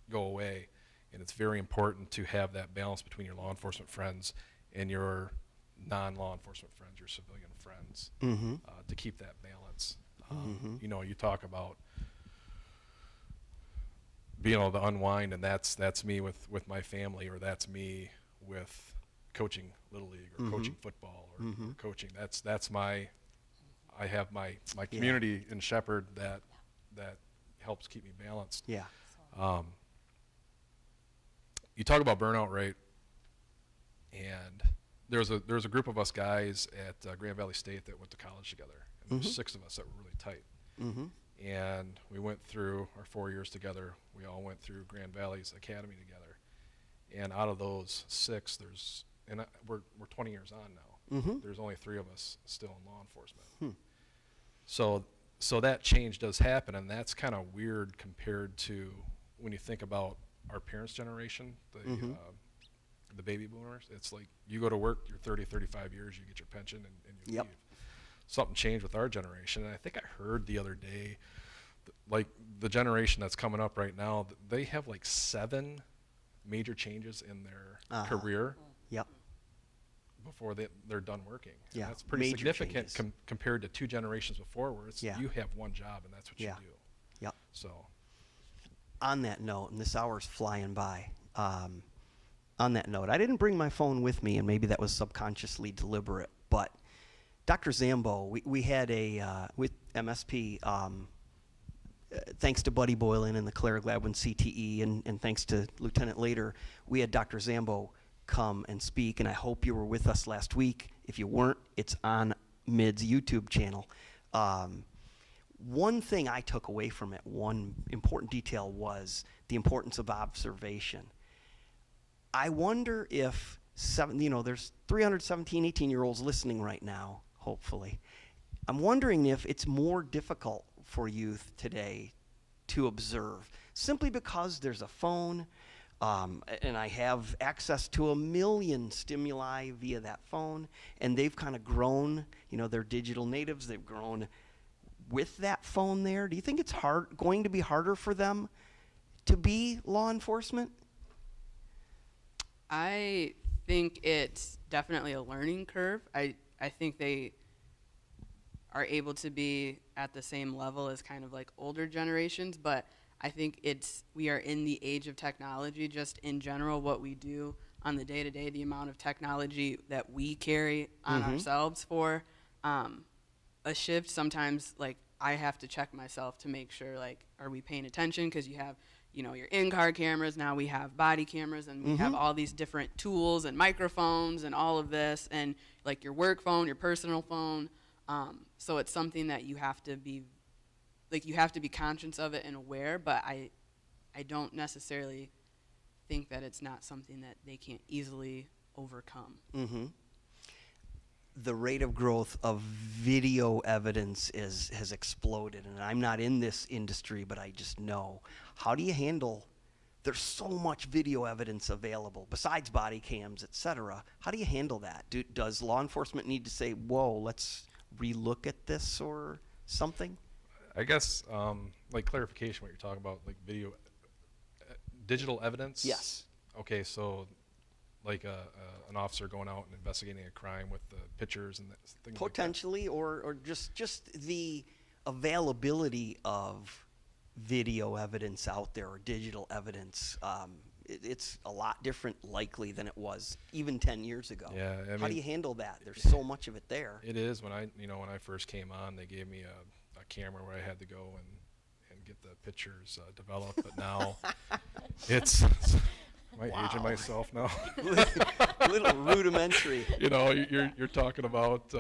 [SPEAKER 2] go away. And it's very important to have that balance between your law enforcement friends and your non-law enforcement friends, your civilian friends, to keep that balance. You know, you talk about being able to unwind, and that's me with my family, or that's me with coaching Little League, or coaching football, or coaching. That's my. I have my community in Shepherd that helps keep me balanced.
[SPEAKER 1] Yeah.
[SPEAKER 2] You talk about burnout rate, and there's a group of us guys at Grand Valley State that went to college together. And there's 6 of us that were really tight. And we went through our 4 years together. We all went through Grand Valley's academy together. And out of those 6, we're 20 years on now. There's only 3 of us still in law enforcement. So that change does happen, and that's kind of weird compared to when you think about our parents' generation, the baby boomers. It's like you go to work, you're 30, 35 years, you get your pension, and you leave. Something changed with our generation, and I think I heard the other day, like the generation that's coming up right now, they have like 7 major changes in their career before they're done working. And that's pretty
[SPEAKER 1] Major
[SPEAKER 2] significant compared to 2 generations before, where it's you have one job and that's what you do.
[SPEAKER 1] Yep.
[SPEAKER 2] So,
[SPEAKER 1] on that note, and this hour's flying by, on that note, I didn't bring my phone with me, and maybe that was subconsciously deliberate, but Dr. Zambo, we had with MSP, thanks to Buddy Boylan and the Claire Gladwin CTE, and thanks to Lieutenant Later, we had Dr. Zambo come and speak, and I hope you were with us last week. If you weren't, it's on MID's YouTube channel. One thing I took away from it, one important detail, was the importance of observation. I wonder if there's 317, 18-year-olds listening right now, hopefully. I'm wondering if it's more difficult for youth today to observe, simply because there's a phone, and I have access to a million stimuli via that phone, and they've kind of grown, they're digital natives, they've grown with that phone there. Do you think it's going to be harder for them to be law enforcement?
[SPEAKER 4] I think it's definitely a learning curve. I think they are able to be at the same level as kind of like older generations, but I think we are in the age of technology just in general. What we do on the day-to-day, the amount of technology that we carry on ourselves for a shift. Sometimes like I have to check myself to make sure, like, are we paying attention? Because you have your in-car cameras, now we have body cameras, and we have all these different tools and microphones and all of this, and like your work phone, your personal phone. So it's something that you have to be conscious of it and aware, but I don't necessarily think that it's not something that they can't easily overcome.
[SPEAKER 1] The rate of growth of video evidence has exploded, and I'm not in this industry, but I just know. How do you handle, there's so much video evidence available, besides body cams, et cetera. How do you handle that? Does law enforcement need to say, whoa, let's relook at this or something?
[SPEAKER 2] I guess, like clarification, what you're talking about, like video, digital evidence?
[SPEAKER 1] Yes.
[SPEAKER 2] Okay, so like an officer going out and investigating a crime with the pictures and things
[SPEAKER 1] Potentially,
[SPEAKER 2] like that.
[SPEAKER 1] or just the availability of video evidence out there, or digital evidence. It's a lot different likely than it was even 10 years ago.
[SPEAKER 2] Yeah,
[SPEAKER 1] How do you handle that? There's so much of it there.
[SPEAKER 2] It is. When I first came on, they gave me a camera where I had to go and get the pictures developed, but now it's am I aging myself now?
[SPEAKER 1] Little rudimentary.
[SPEAKER 2] You're talking about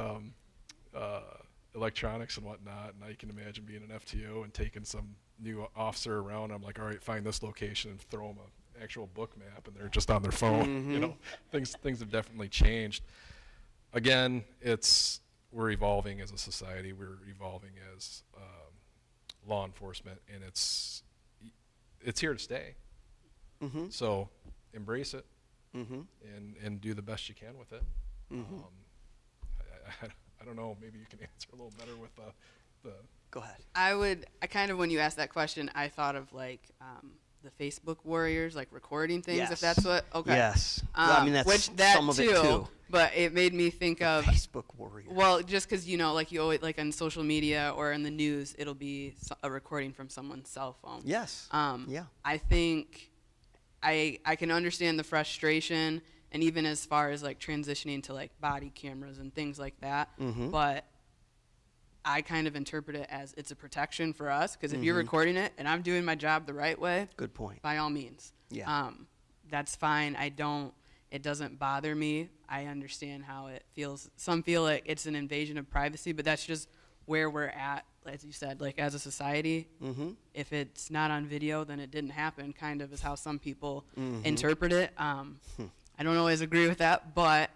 [SPEAKER 2] electronics and whatnot, and I can imagine being an FTO and taking some new officer around. I'm like, all right, find this location and throw them an actual book map, and they're just on their phone. Things have definitely changed. Again, we're evolving as a society. We're evolving as law enforcement, and it's here to stay. So embrace it and do the best you can with it. I don't know, maybe you can answer a little better with the
[SPEAKER 1] Go ahead.
[SPEAKER 4] I kind of, when you asked that question, I thought of like the Facebook warriors, like recording things,
[SPEAKER 1] Yes.
[SPEAKER 4] if that's what, okay.
[SPEAKER 1] Yes. Well, I mean, that's some of it too.
[SPEAKER 4] But it made me think of
[SPEAKER 1] Facebook warrior.
[SPEAKER 4] well, just because like you always, like on social media or in the news, it'll be a recording from someone's cell phone.
[SPEAKER 1] Yes. Yeah.
[SPEAKER 4] I think I can understand the frustration, and even as far as like transitioning to like body cameras and things like that. But I kind of interpret it as it's a protection for us, because if you're recording it and I'm doing my job the right way,
[SPEAKER 1] Good point.
[SPEAKER 4] by all means.
[SPEAKER 1] Yeah.
[SPEAKER 4] That's fine. It doesn't bother me. I understand how it feels. Some feel like it's an invasion of privacy, but that's just where we're at, as you said, like as a society. If it's not on video, then it didn't happen, kind of is how some people interpret it. I don't always agree with that, but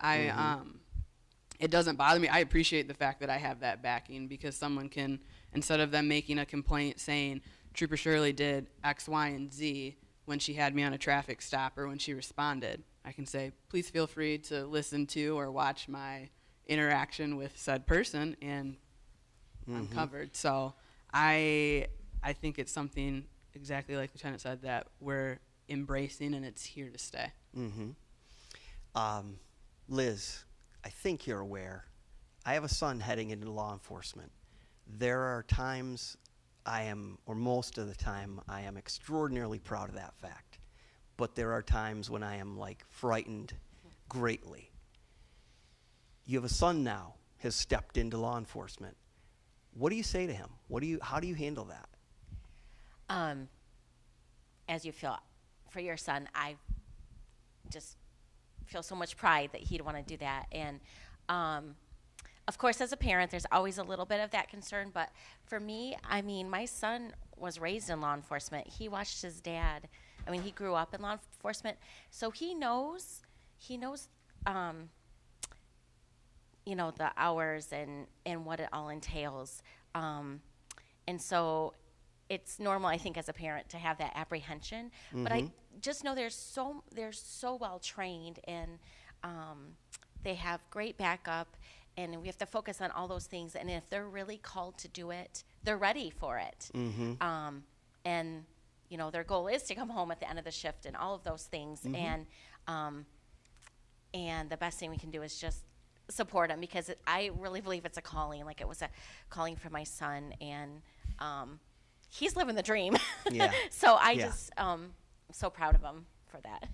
[SPEAKER 4] it doesn't bother me. I appreciate the fact that I have that backing, because someone can, instead of them making a complaint saying Trooper Shirley did X, Y, and Z when she had me on a traffic stop or when she responded, I can say, please feel free to listen to or watch my interaction with said person, and I'm covered. So I think it's something, exactly like Lieutenant said, that we're embracing, and it's here to stay.
[SPEAKER 1] Liz, I think you're aware, I have a son heading into law enforcement. There are times or most of the time, I am extraordinarily proud of that fact. But there are times when I am like frightened greatly. You have a son now, has stepped into law enforcement. What do you say to him? How do you handle that?
[SPEAKER 3] As you feel for your son, I just feel so much pride that he'd want to do that. And of course, as a parent, there's always a little bit of that concern. But for me, I mean, my son was raised in law enforcement. He watched his dad. I mean, he grew up in law enforcement, so he knows you know, the hours and what it all entails. And so it's normal, I think, as a parent to have that apprehension. But I just know they're so well trained, and they have great backup, and we have to focus on all those things. And if they're really called to do it, they're ready for it. And you know, their goal is to come home at the end of the shift and all of those things. And the best thing we can do is just support them, because I really believe it's a calling. Like, it was a calling for my son, and he's living the dream.
[SPEAKER 1] Yeah.
[SPEAKER 3] So I
[SPEAKER 1] Yeah.
[SPEAKER 3] just I'm so proud of him for that.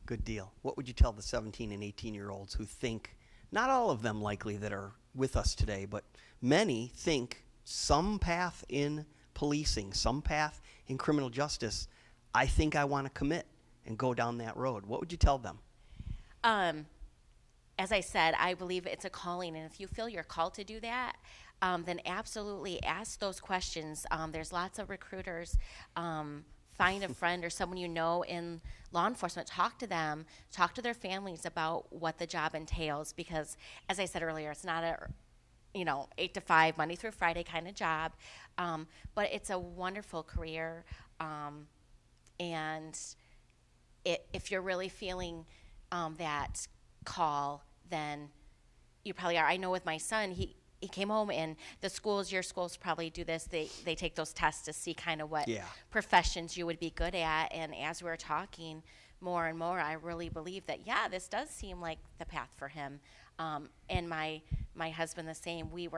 [SPEAKER 1] Good deal. What would you tell the 17 and 18-year-olds who think, not all of them likely that are with us today, but many think some path in policing, some path in criminal justice, I think I want to commit and go down that road? What would you tell them?
[SPEAKER 3] As I said, I believe it's a calling, and if you feel you're called to do that, then absolutely ask those questions. There's lots of recruiters. Find a friend or someone you know in law enforcement. Talk to them. Talk to their families about what the job entails, because, as I said earlier, it's not a 8 to 5, Monday through Friday kind of job, but it's a wonderful career. And if you're really feeling that call, then you probably are. I know with my son, he came home, and your schools probably do this. They take those tests to see kind of what professions you would be good at. And as we were talking more and more, I really believe that, this does seem like the path for him. And my husband the same. We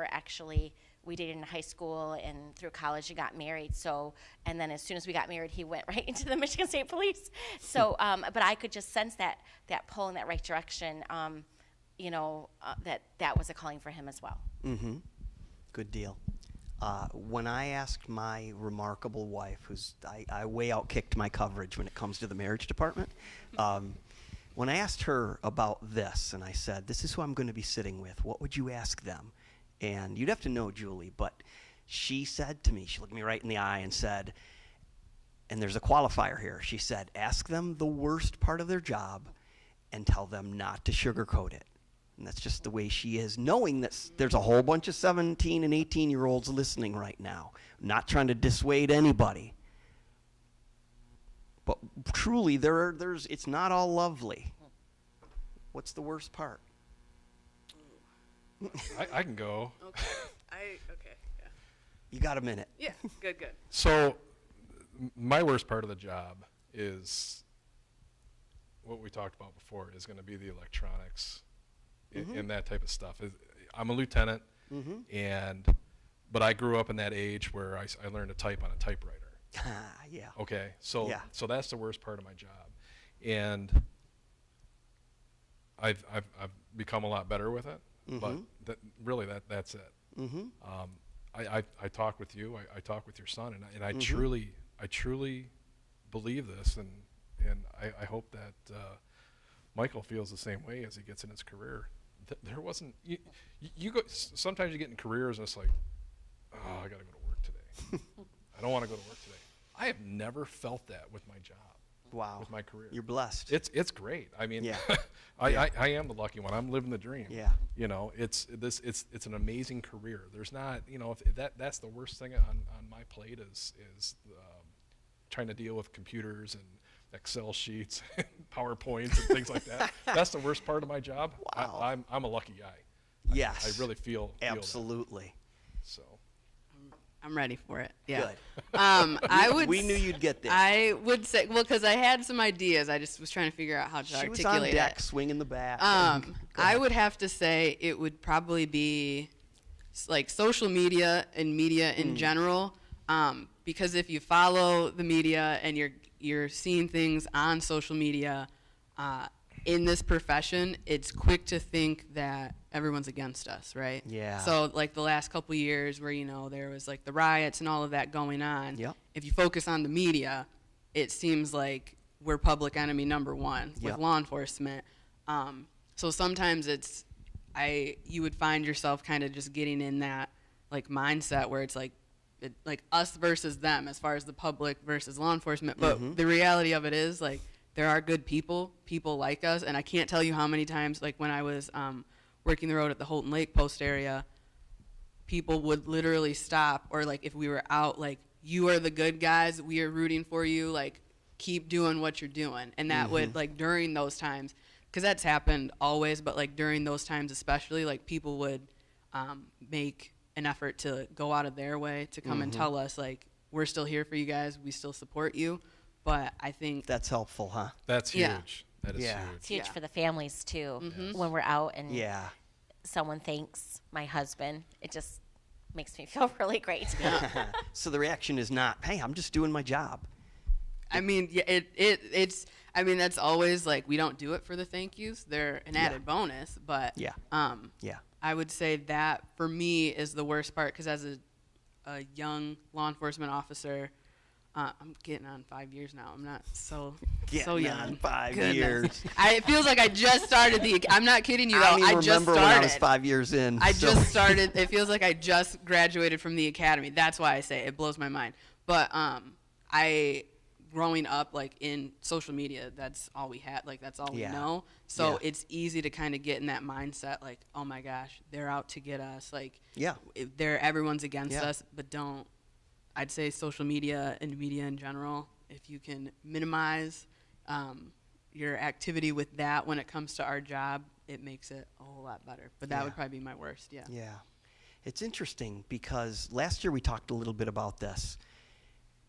[SPEAKER 3] dated in high school and through college and got married. So, and then as soon as we got married, he went right into the Michigan State Police. So, but I could just sense that pull in that right direction. That was a calling for him as well.
[SPEAKER 1] Good deal. When I asked my remarkable wife, I way outkicked my coverage when it comes to the marriage department, when I asked her about this, and I said, this is who I'm going to be sitting with, what would you ask them? And you'd have to know Julie, but she said to me, she looked me right in the eye and said, and there's a qualifier here, she said, ask them the worst part of their job and tell them not to sugarcoat it. And that's just the way she is, knowing that there's a whole bunch of 17 and 18-year-olds listening right now, not trying to dissuade anybody. But truly, it's not all lovely. What's the worst part?
[SPEAKER 2] I can go.
[SPEAKER 4] Okay. Yeah.
[SPEAKER 1] You got a minute.
[SPEAKER 4] Yeah. Good.
[SPEAKER 2] So my worst part of the job is what we talked about before, is going to be the electronics and that type of stuff. I'm a lieutenant, but I grew up in that age where I learned to type on a typewriter.
[SPEAKER 1] Yeah.
[SPEAKER 2] Okay, so that's the worst part of my job, and I've become a lot better with it. But that's it. I talk with you. I talk with your son, and I truly believe this, and I hope that Michael feels the same way as he gets in his career. There wasn't you go. Sometimes you get in careers and it's like, oh, I got to go to work today. I don't want to go to work today. I have never felt that with my job.
[SPEAKER 1] Wow.
[SPEAKER 2] With my career.
[SPEAKER 1] You're blessed.
[SPEAKER 2] It's great. I mean, I am the lucky one. I'm living the dream.
[SPEAKER 1] Yeah.
[SPEAKER 2] It's an amazing career. There's not, if that's the worst thing on my plate is trying to deal with computers and Excel sheets and PowerPoints and things like that. That's the worst part of my job.
[SPEAKER 1] Wow.
[SPEAKER 2] I'm a lucky guy.
[SPEAKER 1] Yes.
[SPEAKER 2] I really feel
[SPEAKER 1] absolutely.
[SPEAKER 2] That. So.
[SPEAKER 4] I'm ready for it. Yeah.
[SPEAKER 1] Good. We knew you'd get there.
[SPEAKER 4] I would say, because I had some ideas. I just was trying to figure out how to articulate it.
[SPEAKER 1] She was on deck, swinging the bat.
[SPEAKER 4] I would have to say it would probably be like social media and media in general, because if you follow the media and you're seeing things on social media, in this profession, it's quick to think that everyone's against us, right?
[SPEAKER 1] Yeah.
[SPEAKER 4] So like the last couple of years where, there was like the riots and all of that going on.
[SPEAKER 1] Yep.
[SPEAKER 4] If you focus on the media, it seems like we're public enemy number one with law enforcement. So sometimes you would find yourself kind of just getting in that like mindset where it's like us versus them as far as the public versus law enforcement. But the reality of it is like there are good people like us, and I can't tell you how many times, like when I was working the road at the Holton Lake Post area, people would literally stop, or like if we were out, like, you are the good guys, we are rooting for you, like, keep doing what you're doing. And that would, like, during those times, because that's happened always, but like during those times especially, like, people would make an effort to go out of their way to come and tell us, like, we're still here for you guys, we still support you. But I think
[SPEAKER 1] That's helpful, huh?
[SPEAKER 2] That's huge.
[SPEAKER 4] Yeah.
[SPEAKER 2] That is
[SPEAKER 1] Yeah.
[SPEAKER 3] It's
[SPEAKER 2] huge.
[SPEAKER 3] huge
[SPEAKER 4] Yeah.
[SPEAKER 3] for the families too.
[SPEAKER 4] Mhm.
[SPEAKER 3] When we're out and
[SPEAKER 1] Yeah.
[SPEAKER 3] someone thanks my husband, it just makes me feel really great.
[SPEAKER 1] So the reaction is not, hey, I'm just doing my job.
[SPEAKER 4] I mean, yeah, it's. I mean, that's always like, we don't do it for the thank yous. They're an added bonus, but
[SPEAKER 1] Yeah. Yeah.
[SPEAKER 4] I would say that for me is the worst part, because as a young law enforcement officer, I'm getting on 5 years now. I'm not so
[SPEAKER 1] Getting
[SPEAKER 4] young.
[SPEAKER 1] on 5
[SPEAKER 4] Goodness.
[SPEAKER 1] years.
[SPEAKER 4] It feels like I just started the. I'm not kidding you though.
[SPEAKER 1] I don't even
[SPEAKER 4] I just
[SPEAKER 1] remember
[SPEAKER 4] started.
[SPEAKER 1] when I was 5 years in.
[SPEAKER 4] I
[SPEAKER 1] so-
[SPEAKER 4] just started. It feels like I just graduated from the academy. That's why I say it blows my mind. But I growing up like in social media, that's all we had. Like, that's all we
[SPEAKER 1] Yeah.
[SPEAKER 4] know. So
[SPEAKER 1] Yeah.
[SPEAKER 4] it's easy to kind of get in that mindset, like, oh my gosh, they're out to get us. Like,
[SPEAKER 1] Yeah.
[SPEAKER 4] everyone's against
[SPEAKER 1] Yeah.
[SPEAKER 4] us. But don't. I'd say social media and media in general, if you can minimize your activity with that when it comes to our job, it makes it a whole lot better. But that
[SPEAKER 1] Yeah.
[SPEAKER 4] would probably be my worst. Yeah.
[SPEAKER 1] Yeah. It's interesting because last year we talked a little bit about this.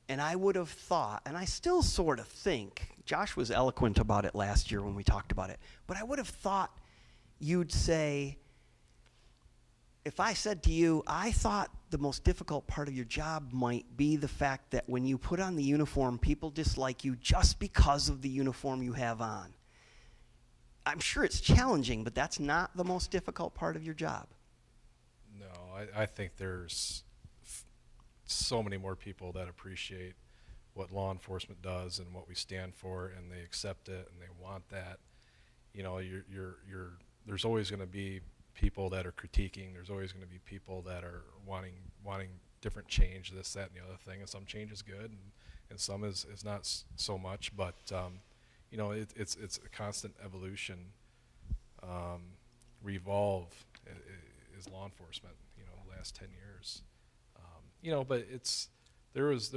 [SPEAKER 1] And I would have thought, and I still sort of think, Josh was eloquent about it last year when we talked about it, but I would have thought you'd say, if I said to you, I thought the most difficult part of your job might be the fact that when you put on the uniform, people dislike you just because of the uniform you have on. I'm sure it's challenging, but that's not the most difficult part of your job.
[SPEAKER 2] No, I think there's so many more people that appreciate what law enforcement does and what we stand for, and they accept it and they want that. You know, there's always going to be people that are critiquing. There's always going to be people that are wanting different change, this, that, and the other thing. And some change is good, and some is not so much. But you know, it's a constant evolution. Revolve is law enforcement. You know, the last 10 years. You know, but there was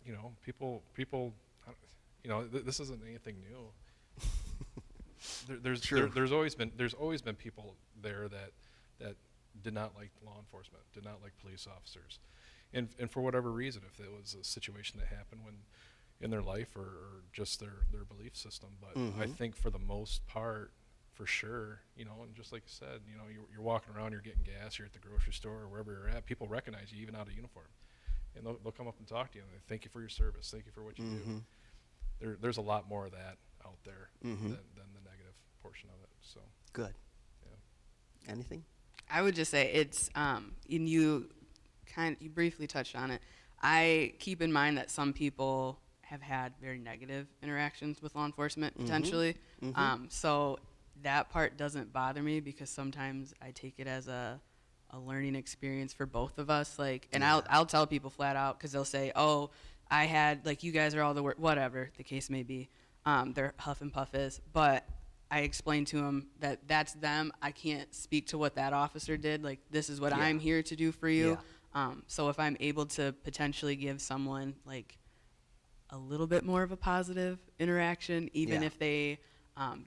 [SPEAKER 2] you know, people you know, this isn't anything new. There's always been people there that did not like law enforcement, did not like police officers, and for whatever reason, if it was a situation that happened when in their life or just their belief system. But I think for the most part, for sure, you know, and just like you said, you know, you're walking around, you're getting gas, you're at the grocery store or wherever you're at, people recognize you even out of uniform, and they'll come up and talk to you and they thank you for your service, thank you for what you do. There's a lot more of that out there than the negative portion of it. So
[SPEAKER 1] Good.
[SPEAKER 2] yeah.
[SPEAKER 1] Anything?
[SPEAKER 4] I would just say it's and you briefly touched on it. I keep in mind that some people have had very negative interactions with law enforcement potentially. So that part doesn't bother me, because sometimes I take it as a learning experience for both of us. Like, and I'll tell people flat out, because they'll say, "Oh, I had, like, you guys are all the whatever the case may be." Their huff and puff is, but I explain to them that that's them. I can't speak to what that officer did. Like, this is what I'm here to do for you. So if I'm able to potentially give someone like a little bit more of a positive interaction, even if they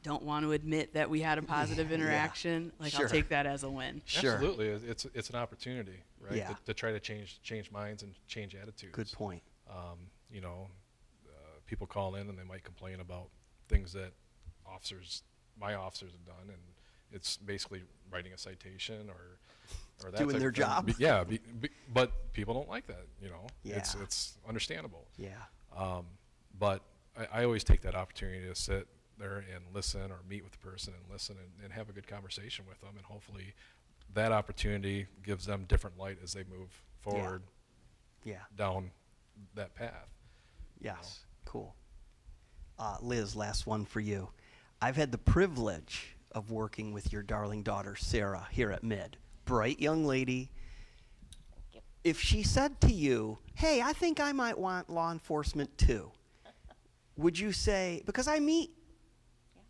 [SPEAKER 4] don't want to admit that we had a positive interaction, like,
[SPEAKER 1] Sure.
[SPEAKER 4] I'll take that as a win.
[SPEAKER 1] Sure.
[SPEAKER 2] Absolutely, it's an opportunity, right?
[SPEAKER 1] Yeah.
[SPEAKER 2] To try to change minds and change attitudes.
[SPEAKER 1] Good point.
[SPEAKER 2] You know, people call in and they might complain about things that my officers have done, and it's basically writing a citation or that
[SPEAKER 1] Doing
[SPEAKER 2] type
[SPEAKER 1] their
[SPEAKER 2] of thing.
[SPEAKER 1] job.
[SPEAKER 2] Yeah, but people don't like that. You know,
[SPEAKER 1] Yeah.
[SPEAKER 2] it's understandable.
[SPEAKER 1] Yeah.
[SPEAKER 2] But I always take that opportunity to sit there and listen, or meet with the person and listen and have a good conversation with them, and hopefully that opportunity gives them different light as they move forward
[SPEAKER 1] Yeah.
[SPEAKER 2] down that path.
[SPEAKER 1] Yes. Cool. Liz, last one for you. I've had the privilege of working with your darling daughter, Sarah, here at Mid. Bright young lady. If she said to you, hey, I think I might want law enforcement too, would you say, because I meet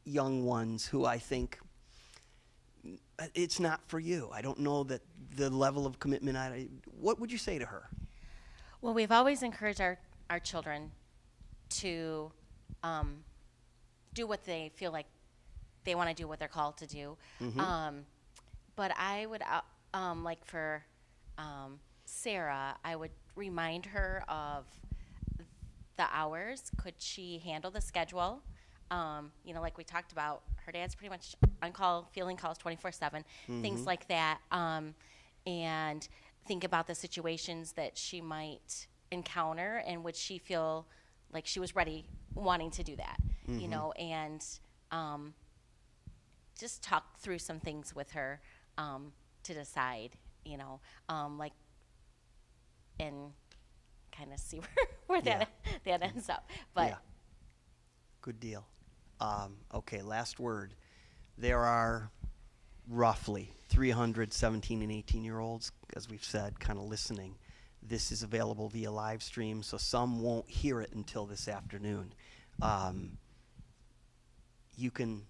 [SPEAKER 1] young ones who I think it's not for you. I don't know that the level of commitment, what would you say to her?
[SPEAKER 3] Well, we've always encouraged our children to do what they feel like they want to do, what they're called to do. But I would, like for Sarah, I would remind her of the hours. Could she handle the schedule? You know, like we talked about, her dad's pretty much on call, fielding calls 24/7, things like that. And think about the situations that she might encounter, and would she feel like she was ready, wanting to do that, you know, and just talk through some things with her to decide, you know, like, and kind of see where that ends up. But
[SPEAKER 1] yeah. Good deal. Okay, last word. There are roughly 300 17 and 18-year-olds, as we've said, kind of listening. This is available via live stream, so some won't hear it until this afternoon. You can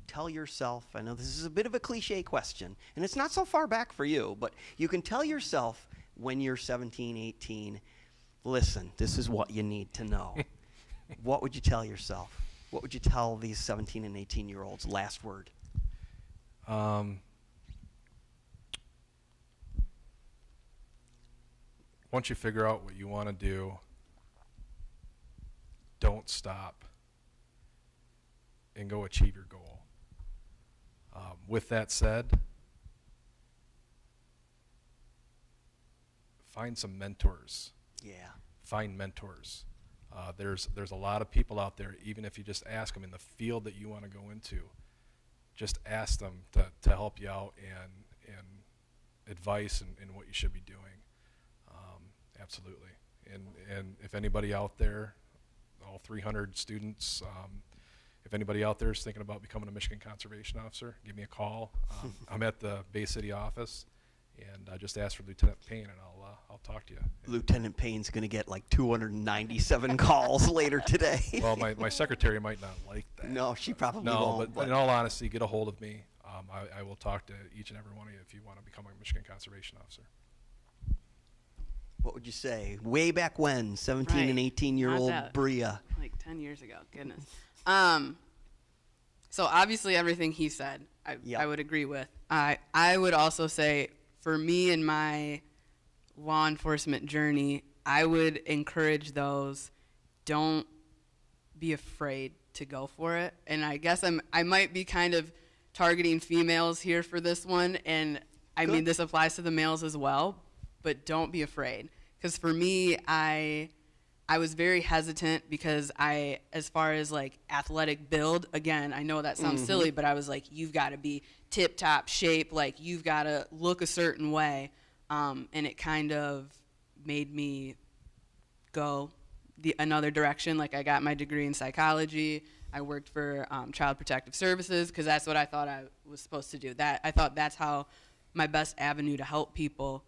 [SPEAKER 1] tell yourself, I know this is a bit of a cliche question, and it's not so far back for you, but you can tell yourself when you're 17, 18, listen, this is what you need to know. What would you tell yourself? What would you tell these 17 and 18-year-olds? Last word.
[SPEAKER 2] Once you figure out what you want to do, don't stop and go achieve your goal. With that said, find some mentors.
[SPEAKER 1] Yeah.
[SPEAKER 2] Find mentors. There's a lot of people out there, even if you just ask them in the field that you want to go into, just ask them to help you out and advice in what you should be doing. Absolutely. And if anybody out there, all 300 students, if anybody out there is thinking about becoming a Michigan Conservation Officer, give me a call. I'm at the Bay City office, and just ask for Lieutenant Payne, and I'll talk to you.
[SPEAKER 1] Lieutenant Payne's going to get like 297 calls later today.
[SPEAKER 2] Well, my secretary might not like that.
[SPEAKER 1] No, she probably
[SPEAKER 2] No,
[SPEAKER 1] won't.
[SPEAKER 2] but in all honesty, get a hold of me. I will talk to each and every one of you if you want to become a Michigan Conservation Officer.
[SPEAKER 1] What would you say? Way back when, 17
[SPEAKER 4] Right.
[SPEAKER 1] and 18-year-old
[SPEAKER 4] Not that-
[SPEAKER 1] Bria.
[SPEAKER 4] Like 10 years ago. Goodness. So obviously everything he said, I would agree with. I would also say, for me in my law enforcement journey, I would encourage those, don't be afraid to go for it. And I guess I might be kind of targeting females here for this one, and I mean, this applies to the males as well, but don't be afraid. Because for me, I was very hesitant because as far as like athletic build, again, I know that sounds silly, but I was like, you've got to be tip-top shape, like you've got to look a certain way. And it kind of made me go another direction. Like, I got my degree in psychology. I worked for Child Protective Services because that's what I thought I was supposed to do. I thought that's how my best avenue to help people.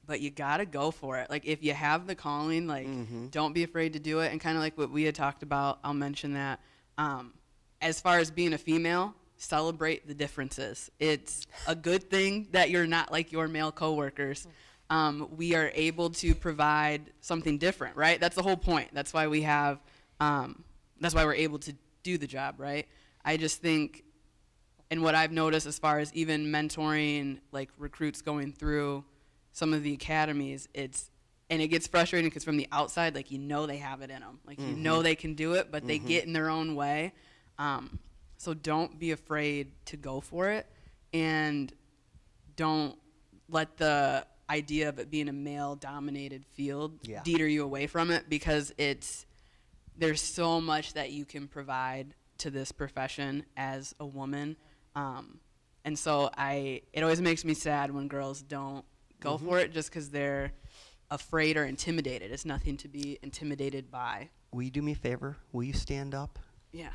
[SPEAKER 4] But you gotta go for it. Like, if you have the calling, like, don't be afraid to do it. And kind of like what we had talked about, I'll mention that. As far as being a female, celebrate the differences. It's a good thing that you're not like your male coworkers. We are able to provide something different, right? That's the whole point. That's why we have, that's why we're able to do the job, right? I just think, and what I've noticed as far as even mentoring, like, recruits going through some of the academies, and it gets frustrating because from the outside, like, you know they have it in them. Like, you know they can do it, but they get in their own way. So don't be afraid to go for it, and don't let the idea of it being a male-dominated field deter you away from it, because there's so much that you can provide to this profession as a woman. And so it always makes me sad when girls don't go for it just because they're afraid or intimidated. It's nothing to be intimidated by.
[SPEAKER 1] Will you do me a favor? Will you stand up?
[SPEAKER 4] Yeah.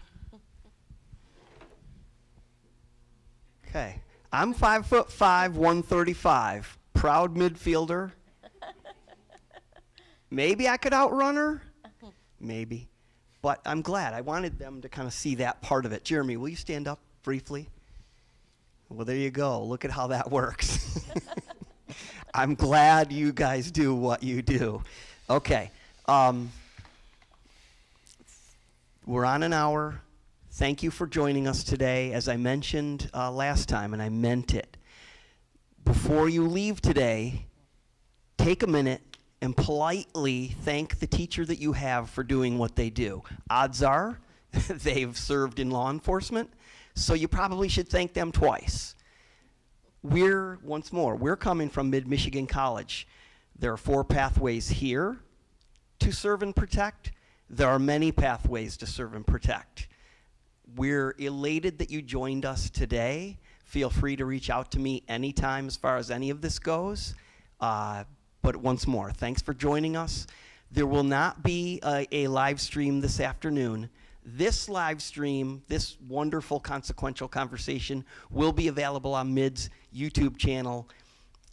[SPEAKER 1] Okay. I'm 5'5", 135. Proud midfielder. Maybe I could outrun her. Maybe. But I'm glad. I wanted them to kind of see that part of it. Jeremy, will you stand up briefly? Well, there you go. Look at how that works. I'm glad you guys do what you do. Okay. We're on an hour. Thank you for joining us today. As I mentioned last time, and I meant it, before you leave today, take a minute and politely thank the teacher that you have for doing what they do. Odds are they've served in law enforcement, so you probably should thank them twice. Once more, we're coming from Mid-Michigan College. There are 4 pathways here to serve and protect. There are many pathways to serve and protect. We're elated that you joined us today. Feel free to reach out to me anytime as far as any of this goes. But once more, thanks for joining us. There will not be a live stream this afternoon. This live stream, this wonderful consequential conversation, will be available on MID's YouTube channel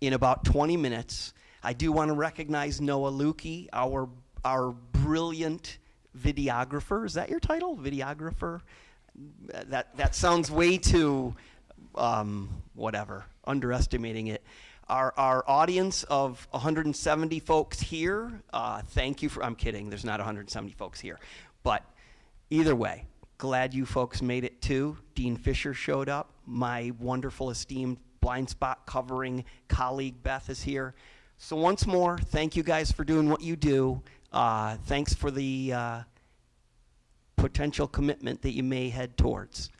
[SPEAKER 1] in about 20 minutes. I do want to recognize Noah Lukey, our brilliant videographer. Is that your title, videographer? That sounds way too, whatever, underestimating it. Our audience of 170 folks here, thank you for, I'm kidding, there's not 170 folks here. But either way, glad you folks made it too. Dean Fisher showed up. My wonderful, esteemed blind spot covering colleague Beth is here. So once more, thank you guys for doing what you do. Thanks for the potential commitment that you may head towards.